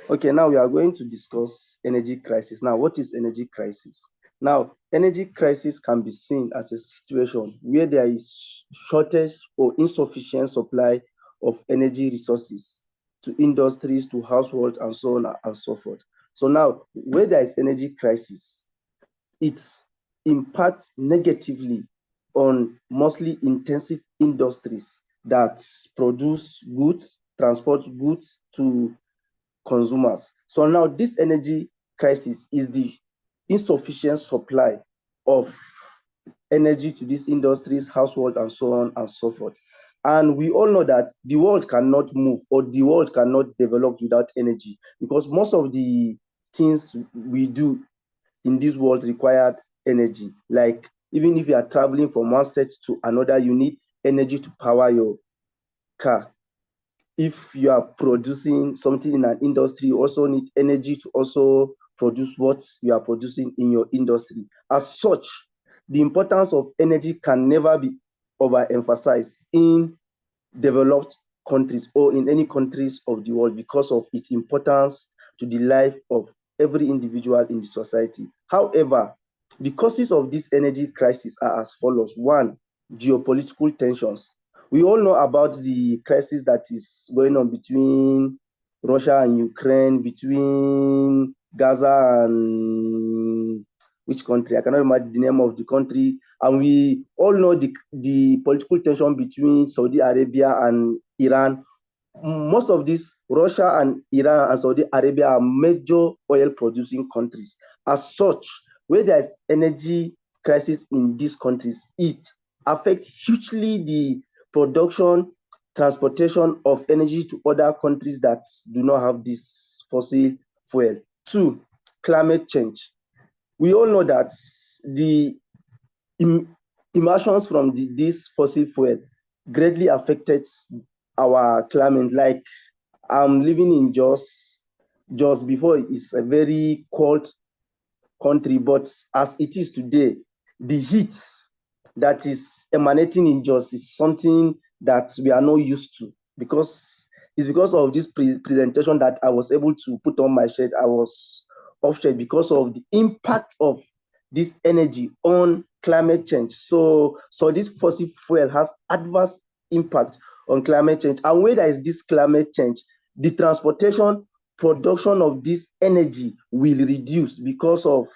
Okay, now we are going to discuss energy crisis. Now, what is energy crisis? Now, energy crisis can be seen as a situation where there is shortage or insufficient supply of energy resources to industries, to households, and so on and so forth. So now, where there is energy crisis, it impacts negatively on mostly intensive industries that produce goods, transport goods to consumers. So now this energy crisis is the insufficient supply of energy to these industries, households, and so on and so forth. And we all know that the world cannot move or the world cannot develop without energy, because most of the things we do in this world required energy. Like even if you are traveling from one state to another, you need energy to power your car. If you are producing something in an industry, you also need energy to also produce what you are producing in your industry. As such, the importance of energy can never be overemphasized in developed countries or in any countries of the world because of its importance to the life of every individual in the society. However, the causes of this energy crisis are as follows. One, geopolitical tensions. We all know about the crisis that is going on between Russia and Ukraine, between Gaza and which country? I cannot remember the name of the country. And we all know the political tension between Saudi Arabia and Iran. Most of these, Russia and Iran and Saudi Arabia, are major oil producing countries. As such, where there is energy crisis in these countries, it affects hugely the production, transportation of energy to other countries that do not have this fossil fuel. Two, climate change. We all know that the emissions from this fossil fuel greatly affected our climate. Like I'm living in Jos before it's a very cold country, but as it is today, the heat that is emanating in Jos is something that we are not used to, because it's because of this presentation that I was able to put on my shirt. I was off shade because of the impact of this energy on climate change. So this fossil fuel has adverse impact on climate change. And where there is this climate change, the transportation, production of this energy will reduce because of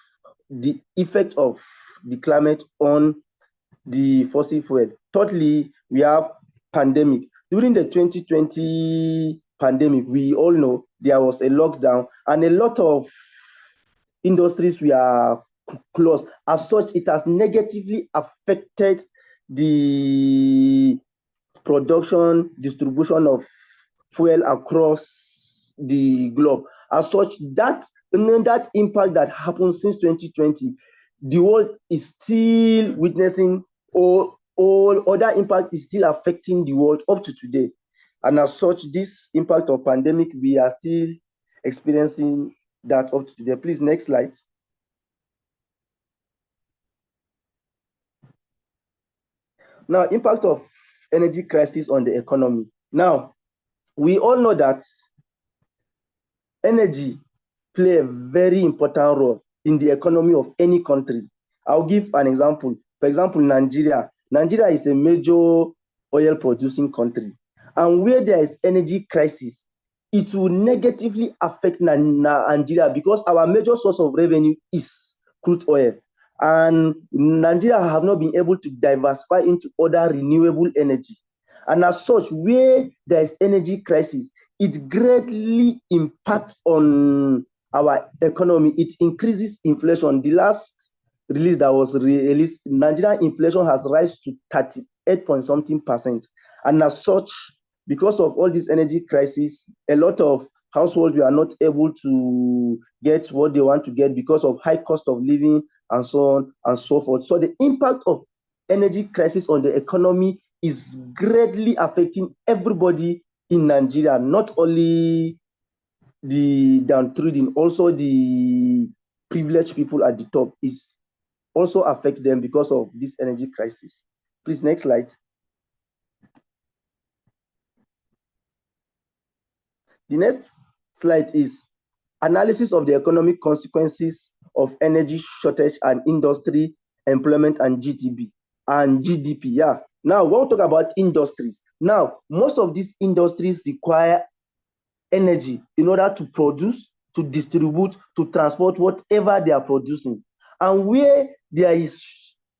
the effect of the climate on the fossil fuel. Thirdly, we have pandemic. During the 2020 pandemic, we all know there was a lockdown and a lot of industries were closed. As such, it has negatively affected the production, distribution of fuel across the globe. As such, that impact that happened since 2020, the world is still witnessing, or other impact is still affecting the world up to today. And as such, this impact of pandemic, we are still experiencing that up to today. Please, next slide. Now, impact of energy crisis on the economy. Now, we all know that energy play a very important role in the economy of any country. I'll give an example. For example, Nigeria. Nigeria is a major oil producing country. And where there is energy crisis, it will negatively affect Nigeria because our major source of revenue is crude oil. And Nigeria have not been able to diversify into other renewable energy. And as such, where there is energy crisis, it greatly impacts on our economy. It increases inflation. The last release that was released, Nigerian inflation has risen to 38 point something percent. And as such, because of all this energy crisis, a lot of households were not able to get what they want to get because of high cost of living and so on and so forth. So the impact of energy crisis on the economy is greatly affecting everybody in Nigeria, not only the downtrodden, also the privileged people at the top is also affect them because of this energy crisis. Please, next slide. The next slide is analysis of the economic consequences of energy shortage and industry, employment, and GDP. Yeah. Now, when we talk about industries, now most of these industries require energy in order to produce, to distribute, to transport whatever they are producing. And where there is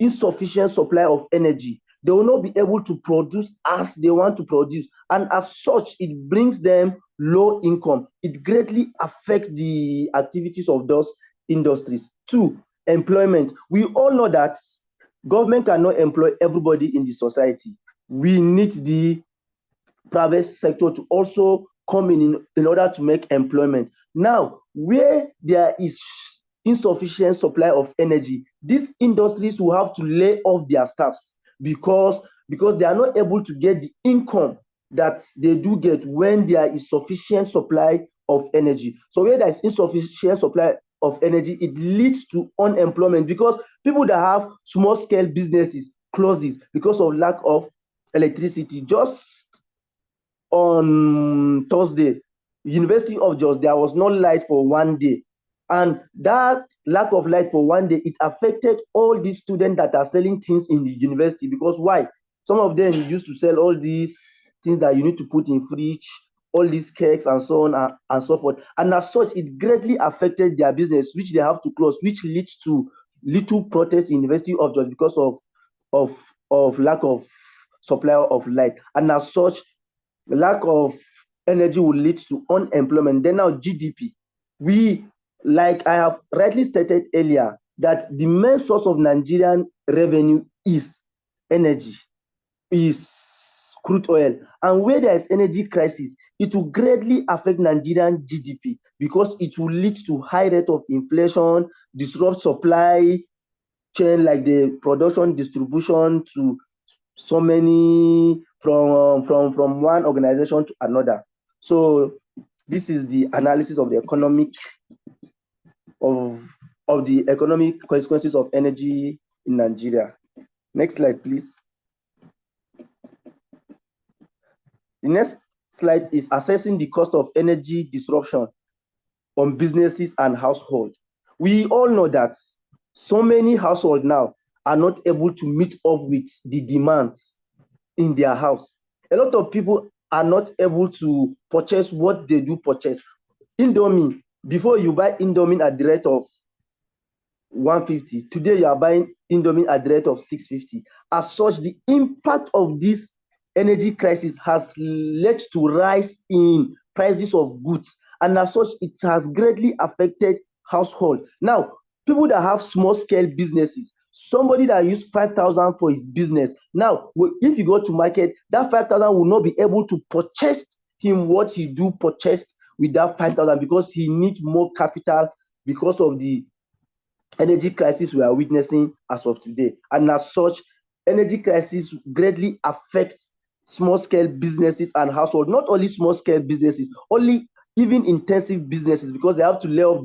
insufficient supply of energy, they will not be able to produce as they want to produce. And as such, it brings them low income. It greatly affects the activities of those industries. Two, employment. We all know that government cannot employ everybody in the society. We need the private sector to also come in order to make employment. Now, where there is insufficient supply of energy, these industries will have to lay off their staffs because they are not able to get the income that they do get when there is sufficient supply of energy. So where there is insufficient supply of energy, it leads to unemployment because people that have small scale businesses closes because of lack of electricity. Just on Thursday, University of Jos, there was no light for one day. And that lack of light for one day, it affected all these students that are selling things in the university. Because why? Some of them used to sell all these things that you need to put in fridge, all these cakes and so on and so forth. And as such, it greatly affected their business, which they have to close, which leads to little protest in University of Jos because of lack of supply of light. And as such, lack of energy will lead to unemployment. Then now GDP. We, like I have rightly stated earlier, that the main source of Nigerian revenue is energy, is crude oil. And where there is energy crisis, it will greatly affect Nigerian GDP because it will lead to high rate of inflation, disrupt supply chain like the production distribution to so many from one organization to another. So this is the analysis of the economic consequences of energy in Nigeria. Next slide, please. The next slide is assessing the cost of energy disruption on businesses and households. We all know that so many households now are not able to meet up with the demands in their house. A lot of people are not able to purchase what they do purchase. Indomie, before you buy Indomie at the rate of 150, today you are buying Indomie at the rate of 650. As such, the impact of this energy crisis has led to rise in prices of goods, and as such, it has greatly affected household. Now, people that have small scale businesses, somebody that use 5,000 for his business, now if you go to market, that 5,000 will not be able to purchase him what he do purchased with that 5,000 because he needs more capital because of the energy crisis we are witnessing as of today. And as such, energy crisis greatly affects small scale businesses and households, not only small scale businesses, only even intensive businesses, because they have to lay off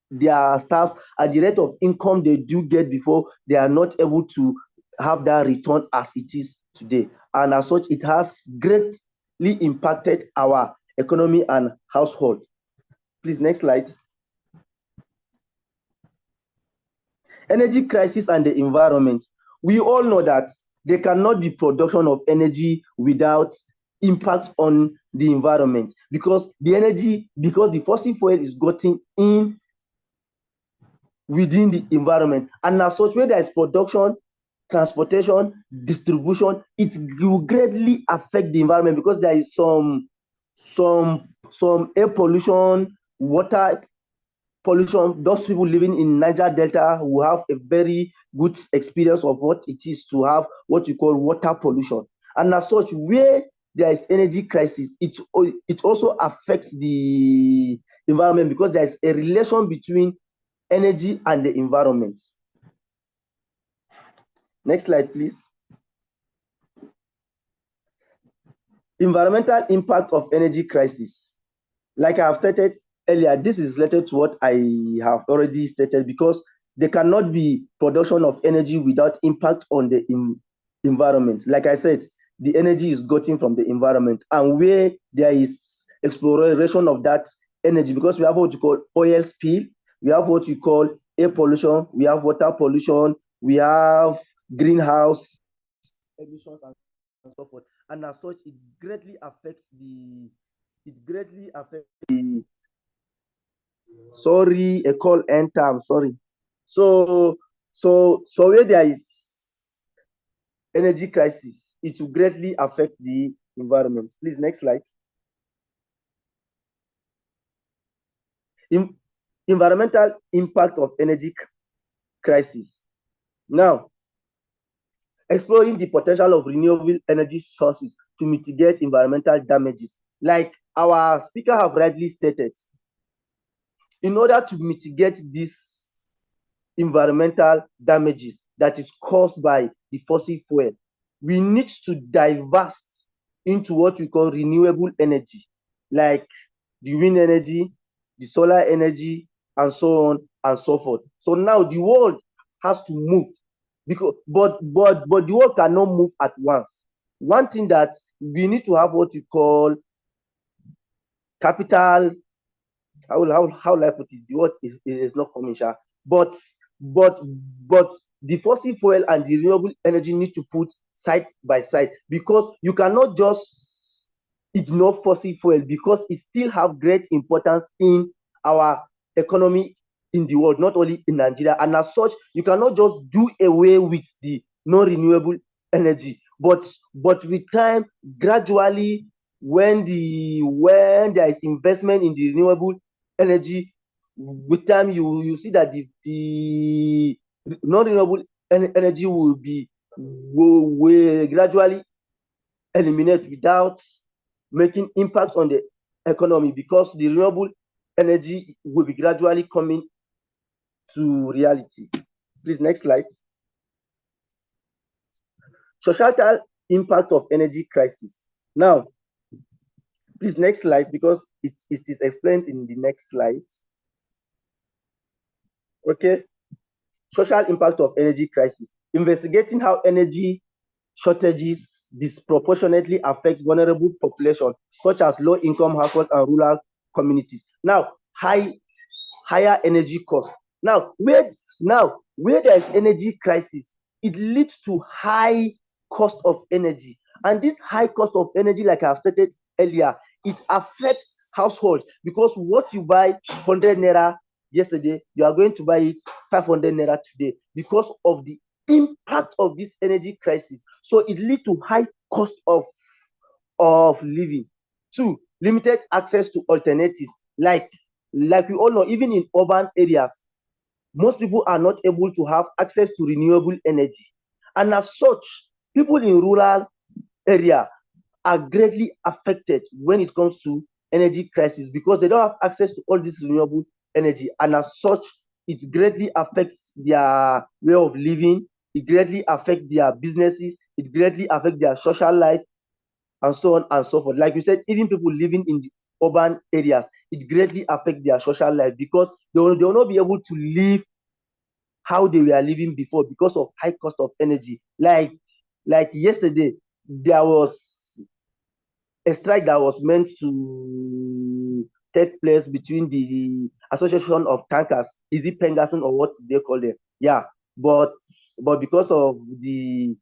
their staffs at the rate of income they do get before. They are not able to have that return as it is today. And as such, it has greatly impacted our economy and household. Please, next slide. Energy crisis and the environment. We all know that there cannot be production of energy without impact on the environment, because the fossil fuel is gotten in within the environment. And as such, where there is production, transportation, distribution, it will greatly affect the environment because there is some air pollution, water pollution. Those people living in Niger Delta will have a very good experience of what it is to have what you call water pollution. And as such, where there is energy crisis, it also affects the environment because there is a relation between energy and the environment. Next slide, please. Environmental impact of energy crisis. Like I have stated earlier, this is related to what I have already stated because there cannot be production of energy without impact on the environment. Like I said, the energy is gotten from the environment, and where there is exploration of that energy, because we have what you call oil spill, we have what you call air pollution, we have water pollution, we have greenhouse emissions and so forth. And as such, it greatly affects the sorry, a call enter, I'm sorry. So where there is energy crisis, it will greatly affect the environment. Please, next slide. Environmental impact of energy crisis. Now, exploring the potential of renewable energy sources to mitigate environmental damages. Like our speaker have rightly stated, in order to mitigate these environmental damages that is caused by the fossil fuel, we need to divest into what we call renewable energy, like the wind energy, the solar energy, and so on and so forth. So now the world has to move because but the world cannot move at once. One thing that we need to have what we call capital. How will I put it? The word is not coming, sha. But the fossil fuel and the renewable energy need to put side by side because you cannot just ignore fossil fuel because it still have great importance in our economy in the world, not only in Nigeria. And as such, you cannot just do away with the non-renewable energy. But with time, gradually, when there is investment in the renewable energy, with time you see that the non-renewable energy will gradually eliminate without making impacts on the economy because the renewable energy will be gradually coming to reality. Please, next slide. Societal impact of energy crisis. Now, please, next slide, because it is explained in the next slide. Okay. Social impact of energy crisis. Investigating how energy shortages disproportionately affect vulnerable populations, such as low-income households and rural communities. Now, higher energy costs. Now, where there is energy crisis, it leads to high cost of energy. And this high cost of energy, like I've stated earlier, it affects households because what you buy 100 naira yesterday, you are going to buy it 500 naira today because of the impact of this energy crisis. So it leads to high cost of living. 2, limited access to alternatives. Like we all know, even in urban areas, most people are not able to have access to renewable energy. And as such, people in rural area are greatly affected when it comes to energy crisis because they don't have access to all this renewable energy. And as such, it greatly affects their way of living, it greatly affects their businesses, it greatly affects their social life, and so on and so forth. Like you said, even people living in the urban areas, it greatly affects their social life because they will not be able to live how they were living before because of high cost of energy. Like yesterday, there was a strike that was meant to take place between the Association of Tankers, is it Pengason or what they call them? Yeah, but because of the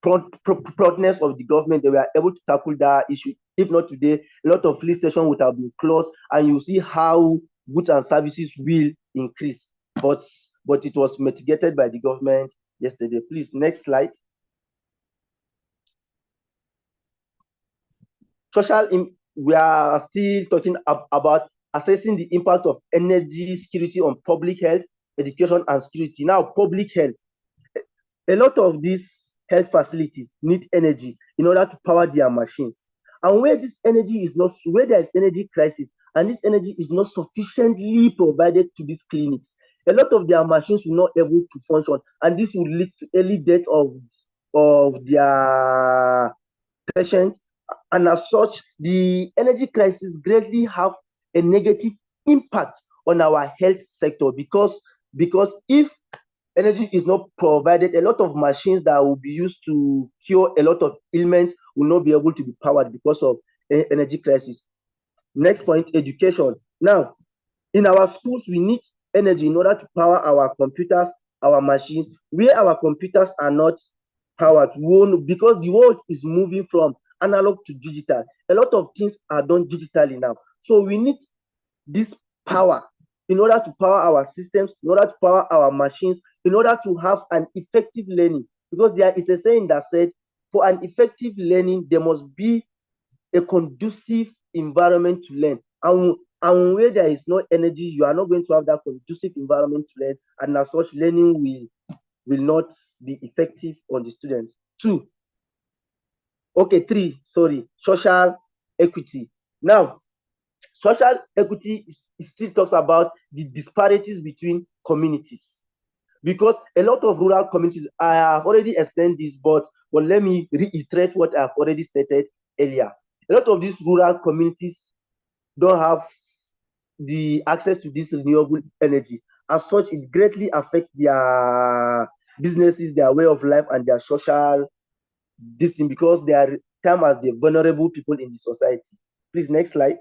promptness of the government, they were able to tackle that issue. If not today, a lot of police stations would have been closed, and you see how goods and services will increase. But it was mitigated by the government yesterday. Please, next slide. We are still talking about assessing the impact of energy security on public health, education, and security. Now, public health. A lot of these health facilities need energy in order to power their machines. And where there is energy crisis, and this energy is not sufficiently provided to these clinics, a lot of their machines will not able to function, and this will lead to early death of their patients. And as such, the energy crisis greatly have a negative impact on our health sector, because if energy is not provided, a lot of machines that will be used to cure a lot of ailments will not be able to be powered because of energy crisis. Next point, education. Now, in our schools, we need energy in order to power our computers, our machines. Where our computers are not powered, because the world is moving from analog to digital. A lot of things are done digitally now. So we need this power in order to power our systems, in order to power our machines, in order to have an effective learning. Because there is a saying that said, for an effective learning, there must be a conducive environment to learn. And where there is no energy, you are not going to have that conducive environment to learn, and as such, learning will not be effective on the students. Three, social equity. Now, social equity still talks about the disparities between communities, because a lot of rural communities, I have already explained this, but let me reiterate what I've already stated earlier. A lot of these rural communities don't have the access to this renewable energy. As such, it greatly affects their businesses, their way of life, and their social distance, because they are termed as the vulnerable people in the society. Please, next slide.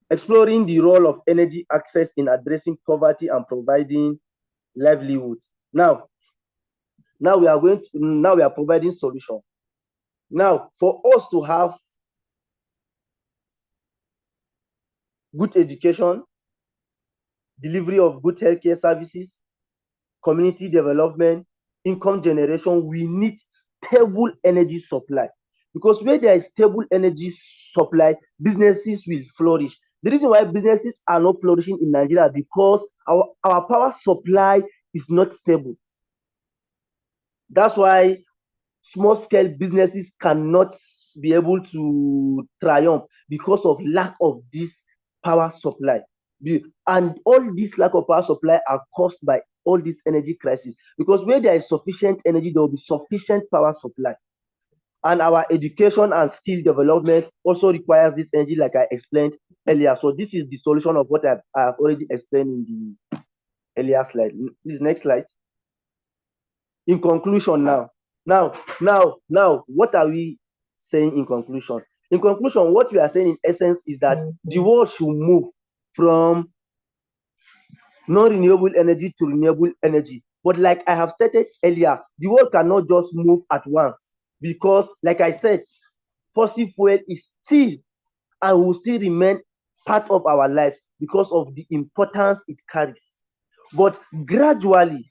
Exploring the role of energy access in addressing poverty and providing livelihoods. Now we are providing solution. Now, for us to have good education, delivery of good healthcare services, community development, income generation, we need stable energy supply. Because where there is stable energy supply, businesses will flourish. The reason why businesses are not flourishing in Nigeria, because our power supply is not stable. That's why small scale businesses cannot be able to triumph, because of lack of this power supply. And all this lack of power supply are caused by all this energy crisis, because where there is sufficient energy, there will be sufficient power supply. And our education and skill development also requires this energy, like I explained earlier. So this is the solution of what I have already explained in the earlier slide. Please, next slide. In conclusion, now, what are we saying in conclusion? In conclusion, what we are saying in essence is that the world should move from non-renewable energy to renewable energy. But like I have stated earlier, the world cannot just move at once, because, like I said, fossil fuel is still and will still remain part of our lives because of the importance it carries. But gradually,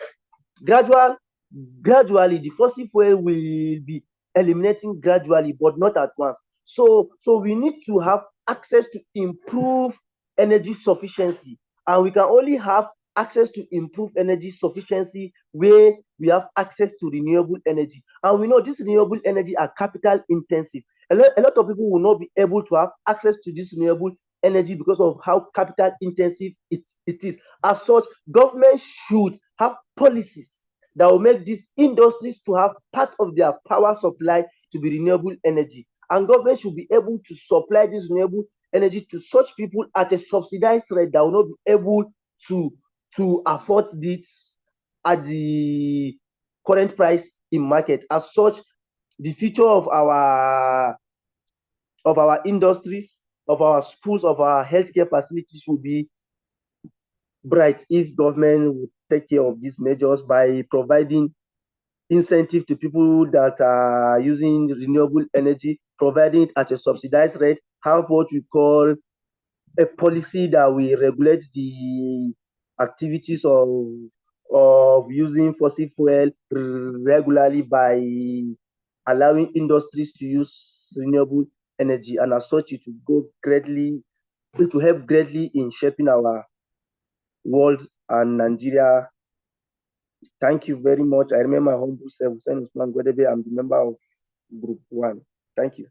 the fossil fuel will be eliminating gradually, but not at once. So we need to have access to improve energy sufficiency, and we can only have access to improve energy sufficiency where we have access to renewable energy. And we know this renewable energy are capital intensive. A lot of people will not be able to have access to this renewable energy because of how capital intensive it is. As such, government should have policies that will make these industries to have part of their power supply to be renewable energy. And government should be able to supply this renewable energy to such people at a subsidized rate that will not be able to afford this at the current price in market. As such, the future of our industries, of our schools, of our healthcare facilities will be bright if government would take care of these measures by providing incentive to people that are using renewable energy, providing it at a subsidized rate, have what we call a policy that will regulate the activities of using fossil fuel regularly by allowing industries to use renewable energy, and as such it will help greatly in shaping our world and Nigeria. Thank you very much. I remain my humble self, Hussein Usman Gwadebe. I'm the member of Group 1. Thank you.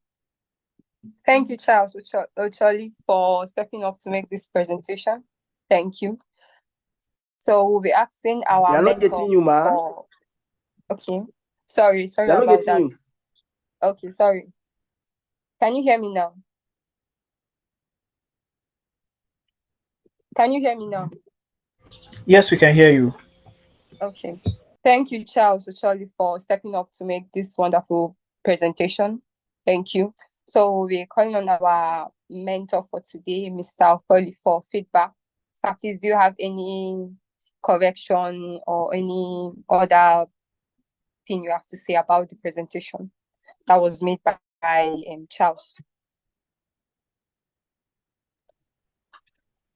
Thank you, Charles Ocholi, for stepping up to make this presentation. Thank you. So we'll be asking our They are not mentor getting you, ma. for... Okay. Sorry They are not about getting that. you. Okay, sorry. Can you hear me now? Can you hear me now? Yes, we can hear you. Okay. Thank you, Charles Ocholi, for stepping up to make this wonderful presentation. Thank you. So we're calling on our mentor for today, Mr. Okoli, for feedback. So please, do you have any correction or any other thing you have to say about the presentation that was made by Charles?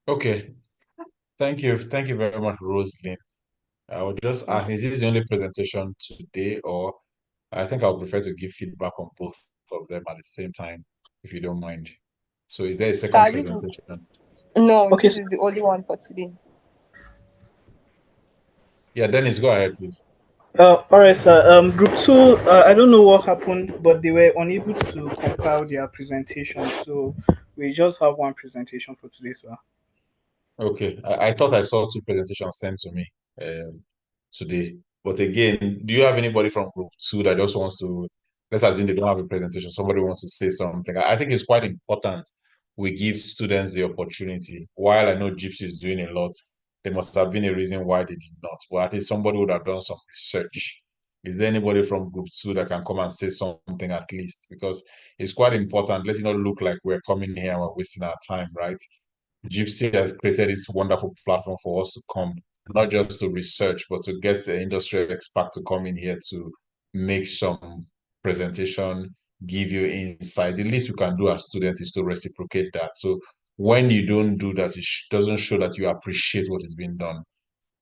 Okay. Thank you very much, Roselyn. I would just ask, is this the only presentation today, or I think I'll prefer to give feedback on both of them at the same time, if you don't mind. So is there a second presentation? No, Okay, this is the only one for today. Yeah, Dennis, go ahead, please. all right, sir. Group 2, I don't know what happened, but they were unable to compile their presentation, so we just have one presentation for today, sir. Okay, I thought I saw two presentations sent to me today. But again, do you have anybody from Group 2 that just wants to, let's assume they don't have a presentation, somebody wants to say something. I think it's quite important we give students the opportunity. While I know JIIPCC is doing a lot, there must have been a reason why they did not. But at least somebody would have done some research. Is there anybody from Group 2 that can come and say something at least? Because it's quite important. Let it not look like we're coming here and we're wasting our time, right? JIIPCC has created this wonderful platform for us to come, not just to research, but to get the industry expert to come in here to make some presentation, give you insight. The least you can do as students is to reciprocate that. So when you don't do that, it doesn't show that you appreciate what is being done,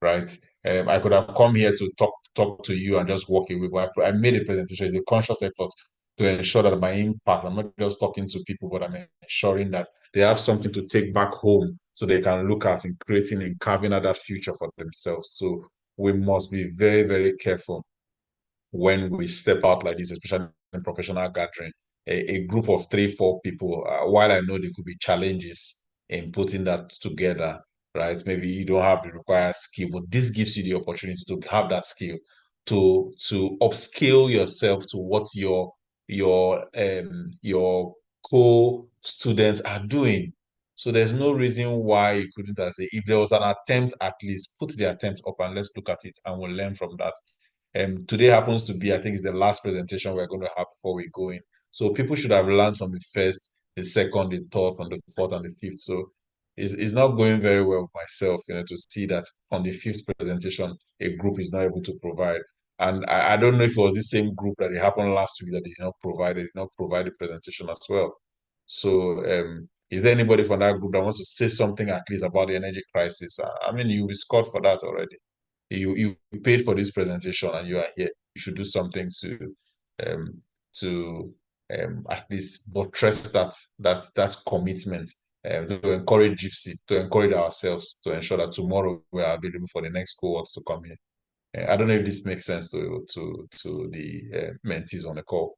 right? I could have come here to talk to you and just walk away, but I made a presentation. It's a conscious effort to ensure that my impact, I'm not just talking to people, but I'm ensuring that they have something to take back home so they can look at in creating and carving out that future for themselves. So we must be very, very careful when we step out like this, especially in professional gathering. A group of 3, 4 people, while I know there could be challenges in putting that together, right? Maybe you don't have the required skill, but this gives you the opportunity to have that skill to upskill yourself to what your co-students are doing. So there's no reason why you couldn't say if there was an attempt, at least put the attempt up and let's look at it and we'll learn from that. Today happens to be, I think, it's the last presentation we're going to have before we go in. So people should have learned from the first, the second, the third, from the fourth and the fifth. So it's not going very well with myself, to see that on the fifth presentation, a group is not able to provide. And I don't know if it was the same group that it happened last week that they did not provide the presentation as well. So is there anybody from that group that wants to say something at least about the energy crisis? I mean, you'll be scored for that already. You paid for this presentation and you are here. You should do something um to at least buttress that commitment, to encourage JIIPCC, to encourage ourselves, to ensure that tomorrow we are available for the next cohorts to come here. I don't know if this makes sense to the mentees on the call.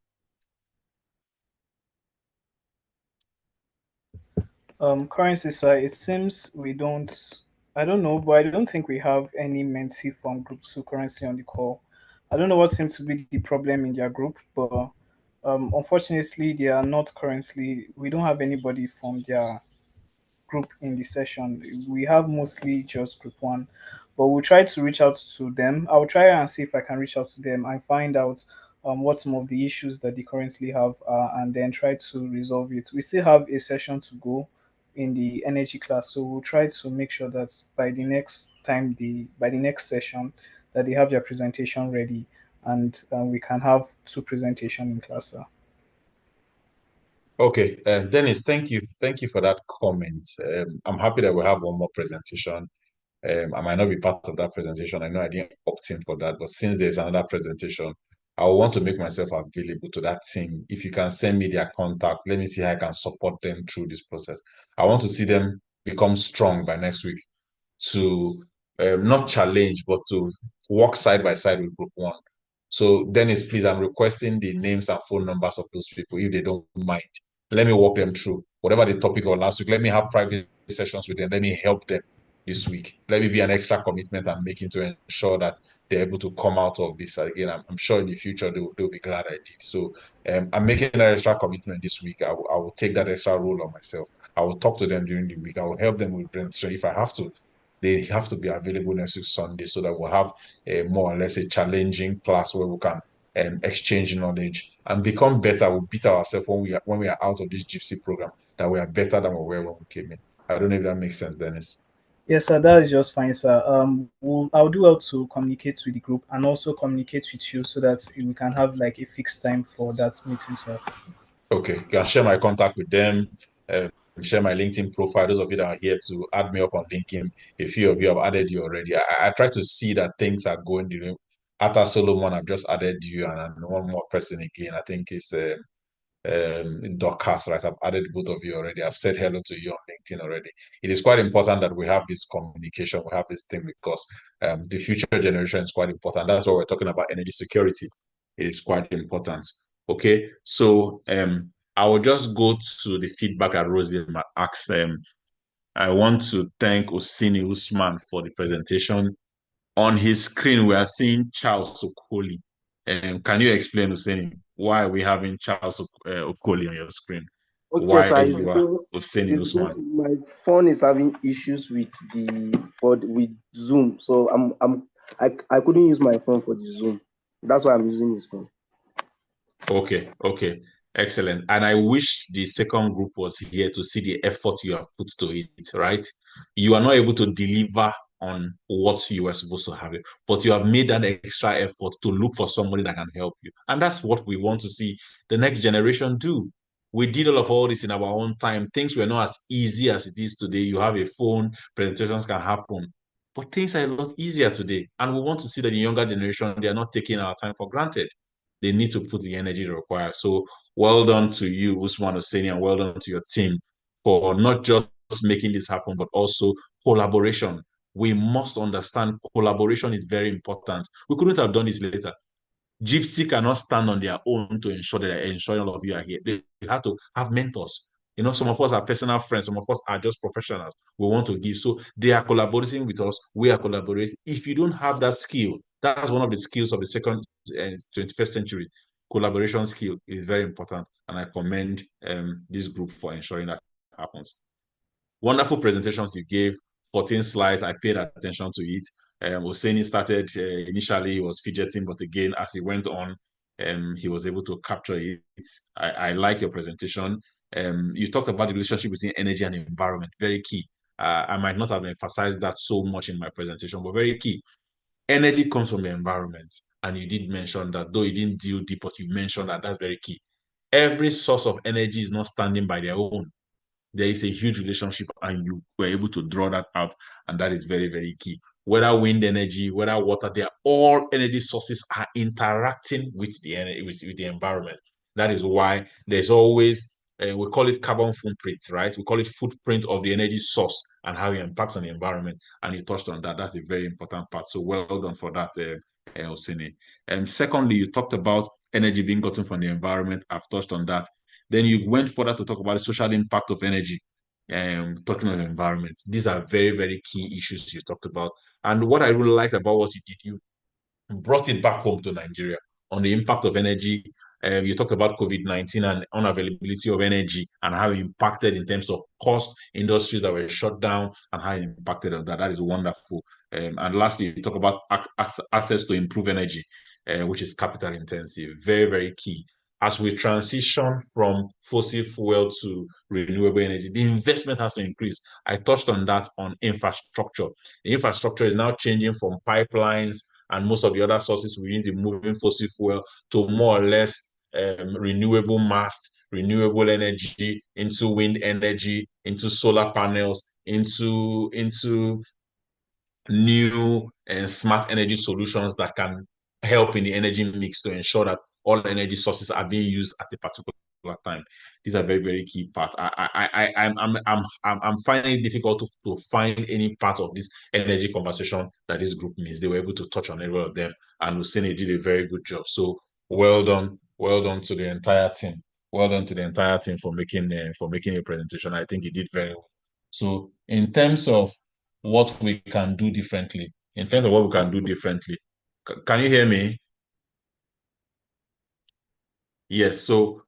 Currency side, it seems we don't. I don't know, but I don't think we have any mentee from Group 2 currently on the call. I don't know what seems to be the problem in their group, but unfortunately, they are not currently. We don't have anybody from their group in the session. We have mostly just Group 1, but we'll try to reach out to them. I'll try and see if I can reach out to them and find out what some of the issues that they currently have and then try to resolve it. We still have a session to go in the energy class, so we'll try to make sure that by the next session that they have their presentation ready and we can have 2 presentation in class. Okay, Dennis, thank you for that comment. I'm happy that we have one more presentation. I might not be part of that presentation. I know I didn't opt in for that, but since there's another presentation, I want to make myself available to that team. If you can send me their contact, let me see how I can support them through this process. I want to see them become strong by next week to not challenge, but to work side by side with Group 1. So, Dennis, please, I'm requesting the names and phone numbers of those people, if they don't mind. Let me walk them through whatever the topic of last week. Let me have private sessions with them. Let me help them this week. Let me be an extra commitment I'm making to ensure that they're able to come out of this. Again, I'm sure in the future they'll be glad I did. So I'm making an extra commitment this week. I will take that extra role on myself. I will talk to them during the week. I will help them with presentation if I have to. They have to be available next week Sunday so that we'll have a more or less a challenging class where we can exchange knowledge and become better. We'll beat ourselves when we are out of this JIIPCC program, that we are better than we were when we came in. I don't know if that makes sense, Dennis. Yes, sir, that is just fine, sir. I'll do well to communicate with the group and also communicate with you so that we can have like a fixed time for that meeting, sir. Okay, you can share my contact with them, share my LinkedIn profile. Those of you that are here to add me up on LinkedIn, a few of you have added you already. I try to see that things are going the way. After Solomon, I've just added you and one more person again. I think it's Dorcas, right? I've added both of you already. I've said hello to you on LinkedIn already. It is quite important that we have this communication, we have this thing, because the future generation is quite important. That's why we're talking about energy security. It is quite important. Okay, so I will just go to the feedback that Rosie asked. I want to thank Osini Usman for the presentation. On his screen, we are seeing Charles Okoli. Can you explain, Osini, why are we having Charles Okoli on your screen? Okay, Why sir, you are Osini it's because Usman? my phone is having issues with with Zoom, so I couldn't use my phone for the Zoom. That's why I'm using his phone. Okay, excellent. And I wish the second group was here to see the effort you have put to it, right? You are not able to deliver on what you were supposed to have, but you have made that extra effort to look for somebody that can help you. And that's what we want to see the next generation do. We did all this in our own time. Things were not as easy as it is today. You have a phone, presentations can happen. But things are a lot easier today. And we want to see that the younger generation, they are not taking our time for granted. They need to put the energy required. So well done to you, Usman Hosseini, and well done to your team for not just making this happen, but also collaboration. We must understand collaboration is very important. We couldn't have done this later. JIIPCC cannot stand on their own to ensure that they're ensuring all of you are here. They have to have mentors. You know, some of us are personal friends, some of us are just professionals. We want to give. So they are collaborating with us. We are collaborating. If you don't have that skill, that's one of the skills of the second and 21st century. Collaboration skill is very important. And I commend this group for ensuring that happens. Wonderful presentations you gave, 14 slides. I paid attention to it. Hosseini started initially, he was fidgeting, but again, as he went on, he was able to capture it. I like your presentation. You talked about the relationship between energy and environment, very key. I might not have emphasized that so much in my presentation, but very key. Energy comes from the environment, and you did mention that, though you didn't deal deep, but you mentioned that that's very key. Every source of energy is not standing by their own. There is a huge relationship, and you were able to draw that out, and that is very, very key. Whether wind energy, whether water, they are all energy sources are interacting with the energy, with the environment. That is why there's always we call it carbon footprint, right? We call it footprint of the energy source and how it impacts on the environment. And you touched on that. That's a very important part. So well done for that, Osini. Secondly, you talked about energy being gotten from the environment. I've touched on that. Then you went further to talk about the social impact of energy, talking about the environment. These are very, very key issues you talked about. And what I really liked about what you did, you brought it back home to Nigeria on the impact of energy. You talked about COVID-19 and unavailability of energy and how it impacted in terms of cost, industries that were shut down, and how it impacted on that. That is wonderful. And lastly, you talk about access to improve energy, which is capital intensive. Very, very key. As we transition from fossil fuel to renewable energy, the investment has to increase. I touched on that on infrastructure. The infrastructure is now changing from pipelines and most of the other sources we need to moving fossil fuel to more or less renewable mast, renewable energy, into wind energy, into solar panels, into new and smart energy solutions that can help in the energy mix to ensure that all energy sources are being used at a particular time. These are very, very key part. I'm finding it difficult to find any part of this energy conversation that this group missed. They were able to touch on every one of them, and Hussein did a very good job. So well done to the entire team. Well done to the entire team for making a presentation. I think he did very well. So in terms of what we can do differently, can you hear me? Yes. So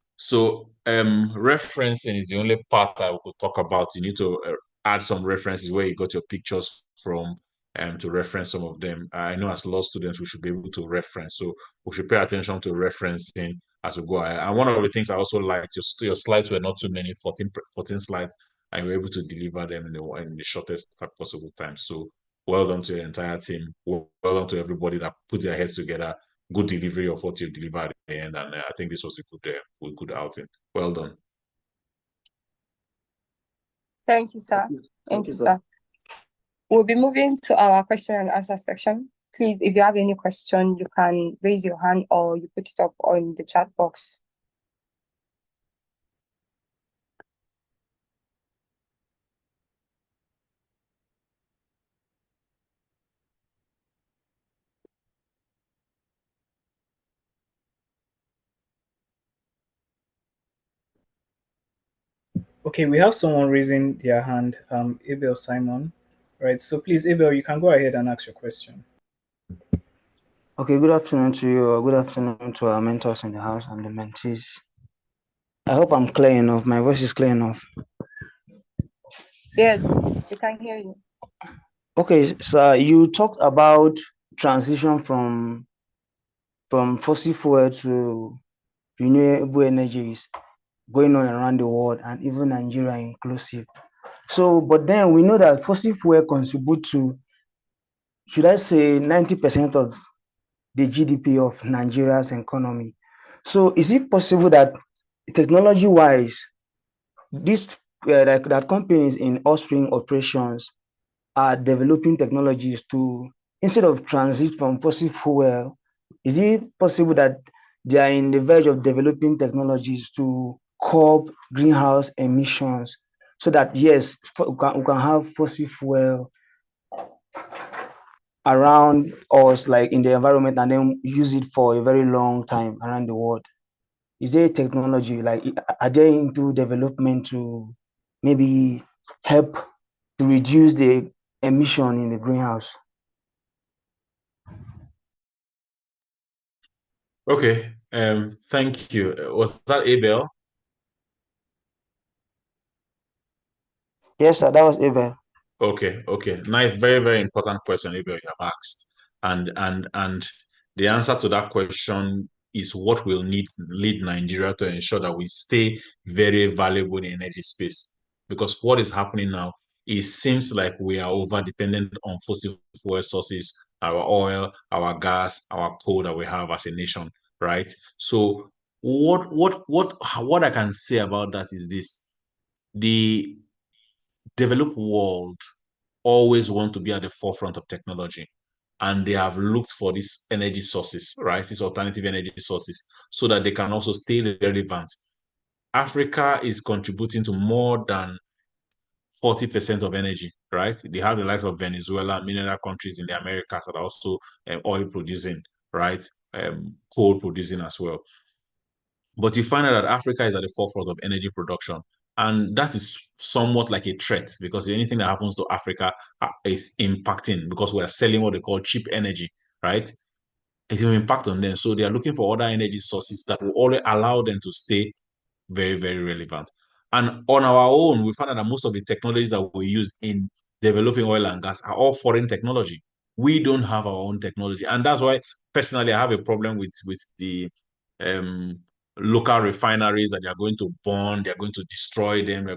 referencing is the only part I could talk about. You need to add some references where you got your pictures from, to reference some of them. I know as law students we should be able to reference, so we should pay attention to referencing as we go. And one of the things I also liked, your slides were not too many, 14 slides, and you were able to deliver them in the shortest possible time. So well done to the entire team. Well done to everybody that put their heads together. Good delivery of what you delivered at the end, and I think this was a good outing. Well done. Thank you, sir. Thank you, sir. We'll be moving to our question and answer section. Please, if you have any question, you can raise your hand or you put it up on the chat box. Okay, we have someone raising their hand, Abel Simon. Right, so please, Abel, you can go ahead and ask your question. Okay, good afternoon to you, or good afternoon to our mentors in the house and the mentees. I hope I'm clear enough. My voice is clear enough. Yes, we can hear you. Okay, so you talked about transition from fossil fuel to renewable energies going on around the world, and even Nigeria inclusive. So, but then we know that fossil fuel contribute to, should I say, 90% of the GDP of Nigeria's economy. So is it possible that technology-wise, this that companies in upstream operations are developing technologies to, instead of transit from fossil fuel, is it possible that they are in the verge of developing technologies to curb greenhouse emissions, so that yes, we can have fossil fuel around us, like in the environment, and then use it for a very long time around the world? Is there technology, like, are they into development to maybe help to reduce the emission in the greenhouse? Okay. Thank you. Was that Abel? Yes, sir, that was Abel. Okay. Nice, very, very important question, Abel, you have asked. And the answer to that question is what will lead Nigeria to ensure that we stay very valuable in energy space. Because what is happening now, it seems like we are over dependent on fossil fuel sources, our oil, our gas, our coal that we have as a nation, right? So what I can say about that is this: the developed world always want to be at the forefront of technology, and they have looked for these energy sources, right? These alternative energy sources, so that they can also stay relevant. Africa is contributing to more than 40% of energy, right? They have the likes of Venezuela, mineral countries in the Americas that are also oil producing, right? Coal producing as well. But you find out that Africa is at the forefront of energy production. And that is somewhat like a threat, because anything that happens to Africa is impacting, because we are selling what they call cheap energy, right? It will impact on them. So they are looking for other energy sources that will only allow them to stay very, very relevant. And on our own, we found out that most of the technologies that we use in developing oil and gas are all foreign technology. We don't have our own technology. And that's why, personally, I have a problem with the um, local refineries that they are going to burn, they're going to destroy them.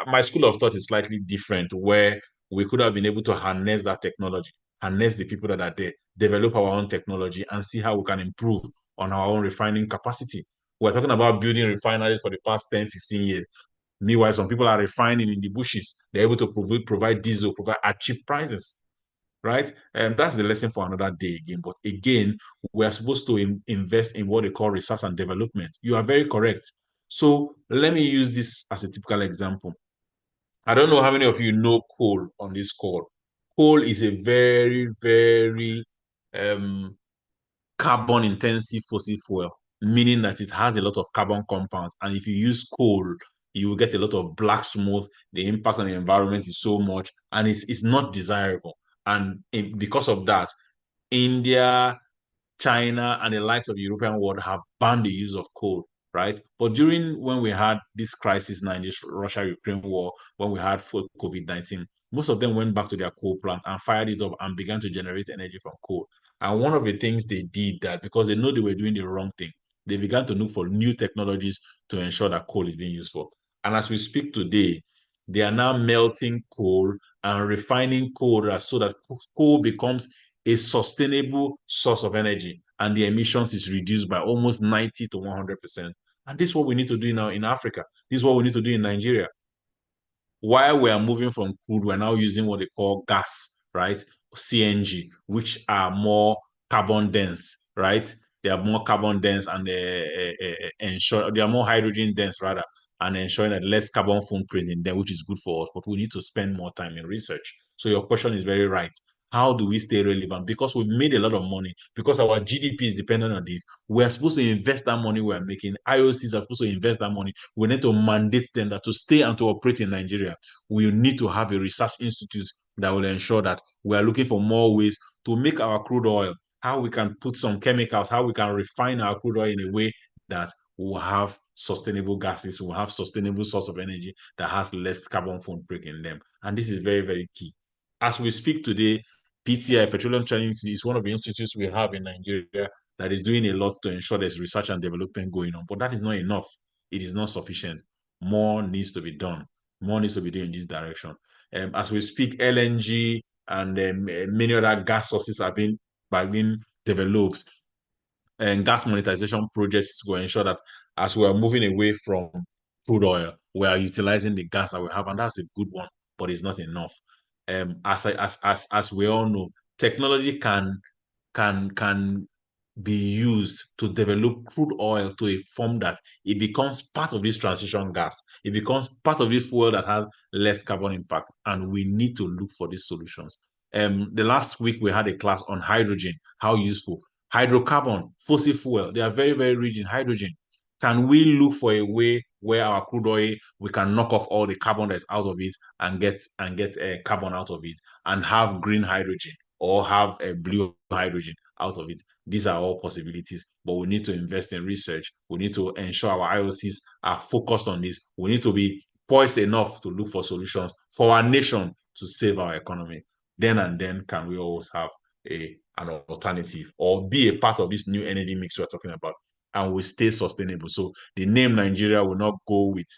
My school of thought is slightly different, where we could have been able to harness that technology, harness the people that are there, develop our own technology, and see how we can improve on our own refining capacity. We're talking about building refineries for the past 10, 15 years. Meanwhile, some people are refining in the bushes. They're able to provide diesel, provide at cheap prices, right? And that's the lesson for another day again. But again, we're supposed to invest in what they call research and development. You are very correct. So let me use this as a typical example. I don't know how many of you know coal on this call. Coal is a very, very carbon intensive fossil fuel, meaning that it has a lot of carbon compounds. And if you use coal, you will get a lot of black smoke. The impact on the environment is so much, and it's not desirable. And because of that, India, China, and the likes of the European world have banned the use of coal, right? But during when we had this crisis now in this Russia-Ukraine war, when we had full COVID-19, most of them went back to their coal plant and fired it up and began to generate energy from coal. And one of the things they did that because they know they were doing the wrong thing, they began to look for new technologies to ensure that coal is being used for. And as we speak today, they are now melting coal and refining coal so that coal becomes a sustainable source of energy and the emissions is reduced by almost 90 to 100%. And this is what we need to do now in Africa. This is what we need to do in Nigeria. While we are moving from crude, we're now using what they call gas, right? CNG, which are more carbon dense, right? They are more carbon dense and ensure they are more hydrogen dense rather, and ensuring that less carbon footprint in them, which is good for us. But we need to spend more time in research. So your question is very right. How do we stay relevant? Because we've made a lot of money, because our GDP is dependent on this. We're supposed to invest that money we're making. IOCs are supposed to invest that money. We need to mandate them that to stay and to operate in Nigeria, we need to have a research institute that will ensure that we are looking for more ways to make our crude oil, how we can put some chemicals, how we can refine our crude oil in a way that will have sustainable gases, will have sustainable source of energy that has less carbon footprint in them. And this is very, very key. As we speak today, PTI, Petroleum Training Institute, is one of the institutes we have in Nigeria that is doing a lot to ensure there's research and development going on. But that is not enough. It is not sufficient. More needs to be done. More needs to be done in this direction. As we speak, LNG and many other gas sources are being developed, and gas monetization projects to ensure that as we are moving away from crude oil, we are utilizing the gas that we have, and that's a good one, but it's not enough. As we all know, technology can be used to develop crude oil to a form that it becomes part of this transition gas. It becomes part of this fuel that has less carbon impact, and we need to look for these solutions. The last week we had a class on hydrogen, how useful. Hydrocarbon, fossil fuel, they are very, very rich in hydrogen. Can we look for a way where our crude oil, we can knock off all the carbon that's out of it and get carbon out of it and have green hydrogen or have a blue hydrogen out of it? These are all possibilities, but we need to invest in research. We need to ensure our IOCs are focused on this. We need to be poised enough to look for solutions for our nation to save our economy. Then and then can we always have an alternative or be a part of this new energy mix we're talking about, and we stay sustainable. So the name Nigeria will not go with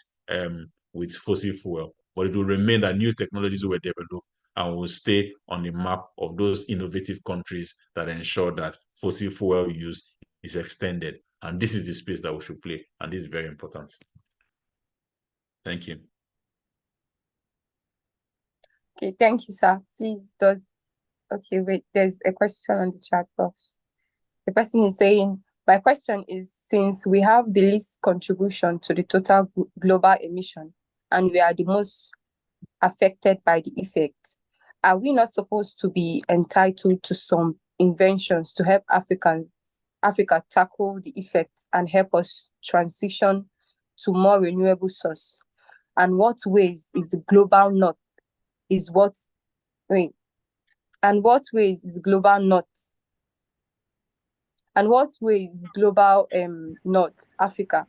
fossil fuel, but it will remain that new technologies will develop and will stay on the map of those innovative countries that ensure that fossil fuel use is extended. And this is the space that we should play, and this is very important. Thank you. Okay, thank you, sir. Please does. Okay, wait, there's a question on the chat box. The person is saying, my question is, since we have the least contribution to the total global emission and we are the most affected by the effect, are we not supposed to be entitled to some inventions to help Africa tackle the effect and help us transition to more renewable source? And what ways is the global north and what ways is global north North Africa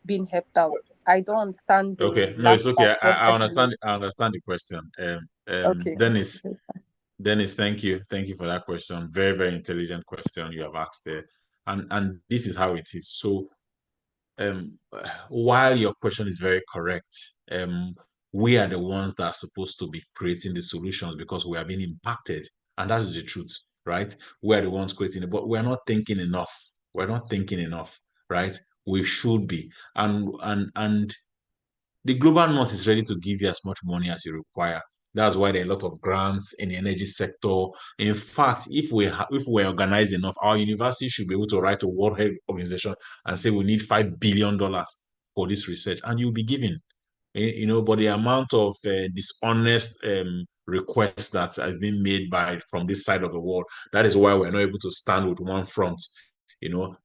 being helped out? I don't understand. Okay, no, it's okay. I understand. I understand the question. Okay. Dennis, thank you for that question. Very, very intelligent question you have asked there, and this is how it is. So, while your question is very correct, we are the ones that are supposed to be creating the solutions because we have been impacted, and that is the truth, right? We are the ones creating it, but we're not thinking enough. We're not thinking enough, right? we should be. And the global north is ready to give you as much money as you require. That's why there are a lot of grants in the energy sector. In fact, if we're organized enough, our university should be able to write to World Health Organization and say we need $5 billion for this research, and you'll be given. But the amount of dishonest requests that has been made from this side of the world, that is why we're not able to stand with one front.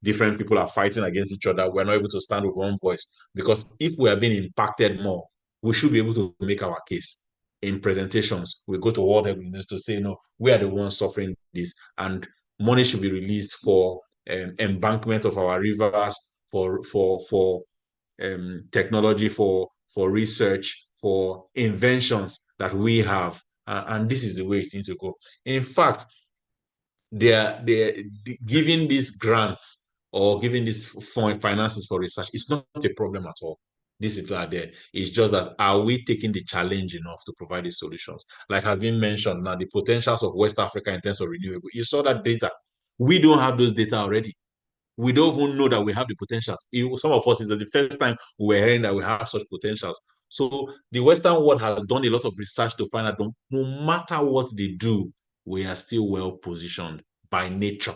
Different people are fighting against each other. We're not able to stand with one voice, because if we are being impacted more, we should be able to make our case in presentations. We go to World Health Organization to say, no, we are the ones suffering this, and money should be released for embankment of our rivers, for technology, for research, for inventions that we have, and this is the way it needs to go. In fact, they're giving these grants or giving these finances for research. It's not a problem at all. This is not there. It's just that, are we taking the challenge enough to provide these solutions? Like has been mentioned now, the potentials of West Africa in terms of renewable. You saw that data. We don't have those data already. We don't even know that we have the potentials. Some of us, is the first time we're hearing that we have such potentials. So the Western world has done a lot of research to find out no matter what they do, we are still well positioned by nature,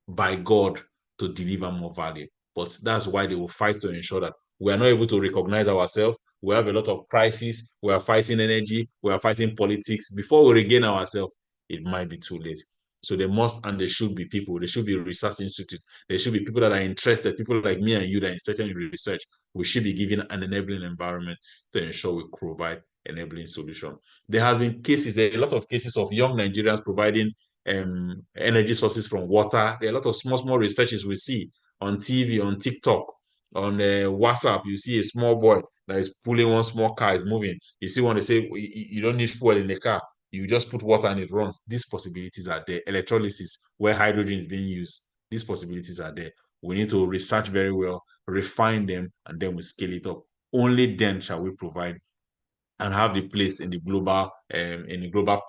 by God, to deliver more value. But that's why they will fight to ensure that we are not able to recognize ourselves. We have a lot of crises. We are fighting energy. We are fighting politics. Before we regain ourselves, it might be too late. So there must and there should be people. There should be research institutes. There should be people that are interested, people like me and you that are interested in research. We should be given an enabling environment to ensure we provide enabling solution. There has been cases, there are a lot of cases of young Nigerians providing energy sources from water. There are a lot of small researches we see on TV, on TikTok, on WhatsApp. You see a small boy that is pulling one small car, is moving. You see when they say you don't need fuel in the car, you just put water and it runs. These possibilities are there. Electrolysis, where hydrogen is being used, these possibilities are there. We need to research very well, refine them, and then we scale it up. Only then shall we provide and have the place in the global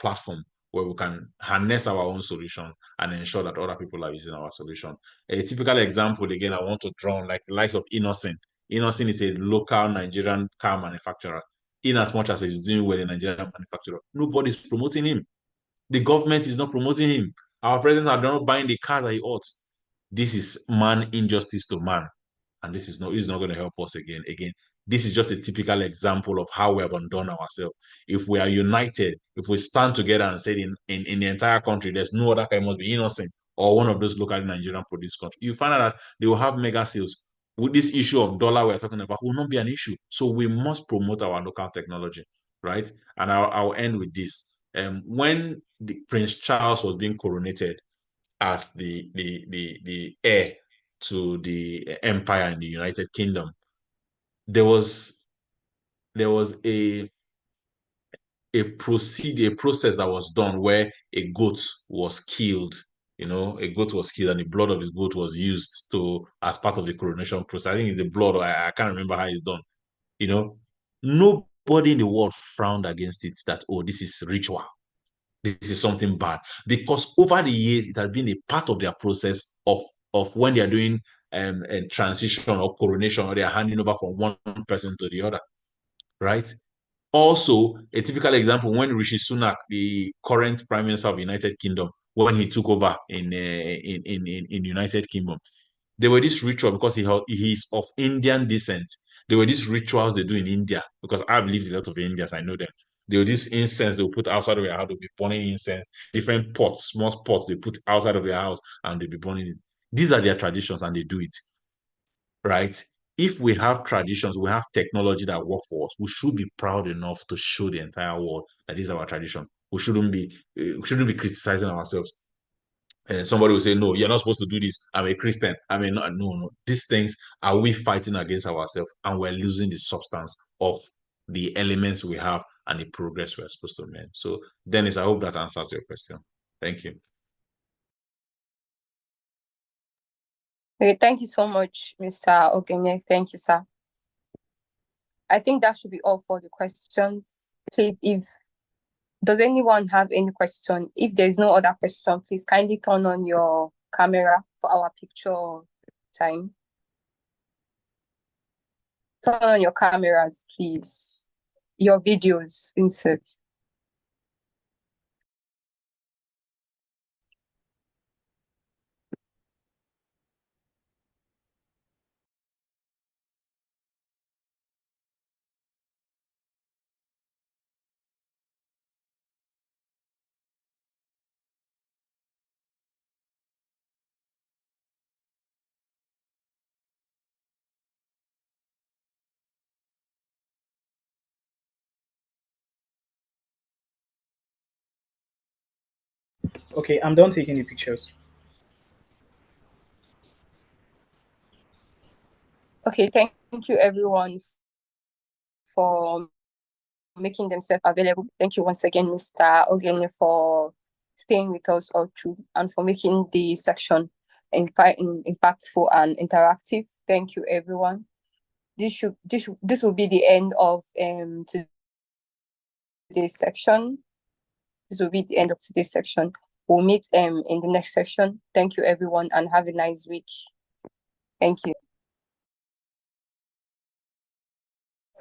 platform where we can harness our own solutions and ensure that other people are using our solution. A typical example, again, I want to draw on, like the likes of Innocent. Innocent is a local Nigerian car manufacturer. In as much as he's doing well in Nigerian manufacturer, nobody's promoting him. The government is not promoting him. Our presidents are not buying the car that he ought. This is man injustice to man. And this is not going to help us again. This is just a typical example of how we have undone ourselves. If we are united, if we stand together and say in the entire country, there's no other car, must be Innocent or one of those local Nigerian produced countries, you find out that they will have mega sales. With this issue of dollar we're talking about will not be an issue. So we must promote our local technology, right? And I'll end with this. When Prince Charles was being coronated as the heir to the empire in the United Kingdom, there was a process that was done where a goat was killed. A goat was killed, and the blood of the goat was used as part of the coronation process. I think it's the blood. I can't remember how it's done. Nobody in the world frowned against it. That, oh, this is ritual. This is something bad, because over the years it has been a part of their process of when they are doing a transition or coronation, or they are handing over from one person to the other, right? Also, a typical example, when Rishi Sunak, the current Prime Minister of the United Kingdom, when he took over in United Kingdom, there were this ritual, because he's of Indian descent. There were these rituals they do in India, because I've lived in a lot of Indians, I know them. There were this incense they will put outside of their house. They'll be burning incense, different pots, small pots they put outside of their house, and they'll be burning it. These are their traditions, and they do it, right? If we have traditions, we have technology that work for us, we should be proud enough to show the entire world that this is our tradition. We shouldn't be criticizing ourselves. Somebody will say, no, you're not supposed to do this. I'm a Christian. I mean, no. These things, are we fighting against ourselves, and we're losing the substance of the elements we have and the progress we're supposed to make? So, Dennis, I hope that answers your question. Thank you. Okay, thank you so much, Mr. Ogenye. Thank you, sir. I think that should be all for the questions. Please, does anyone have any question? If there's no other question, please kindly turn on your camera for our picture time. Turn on your cameras, please. Your videos, insert. Okay, I'm done taking the pictures. Okay, thank you everyone for making themselves available. Thank you once again, Mr. Ogene, for staying with us all through and for making the section impactful and interactive. Thank you, everyone. This will be the end of today's section. This will be the end of today's section. We'll meet in the next section. Thank you, everyone, and have a nice week. Thank you.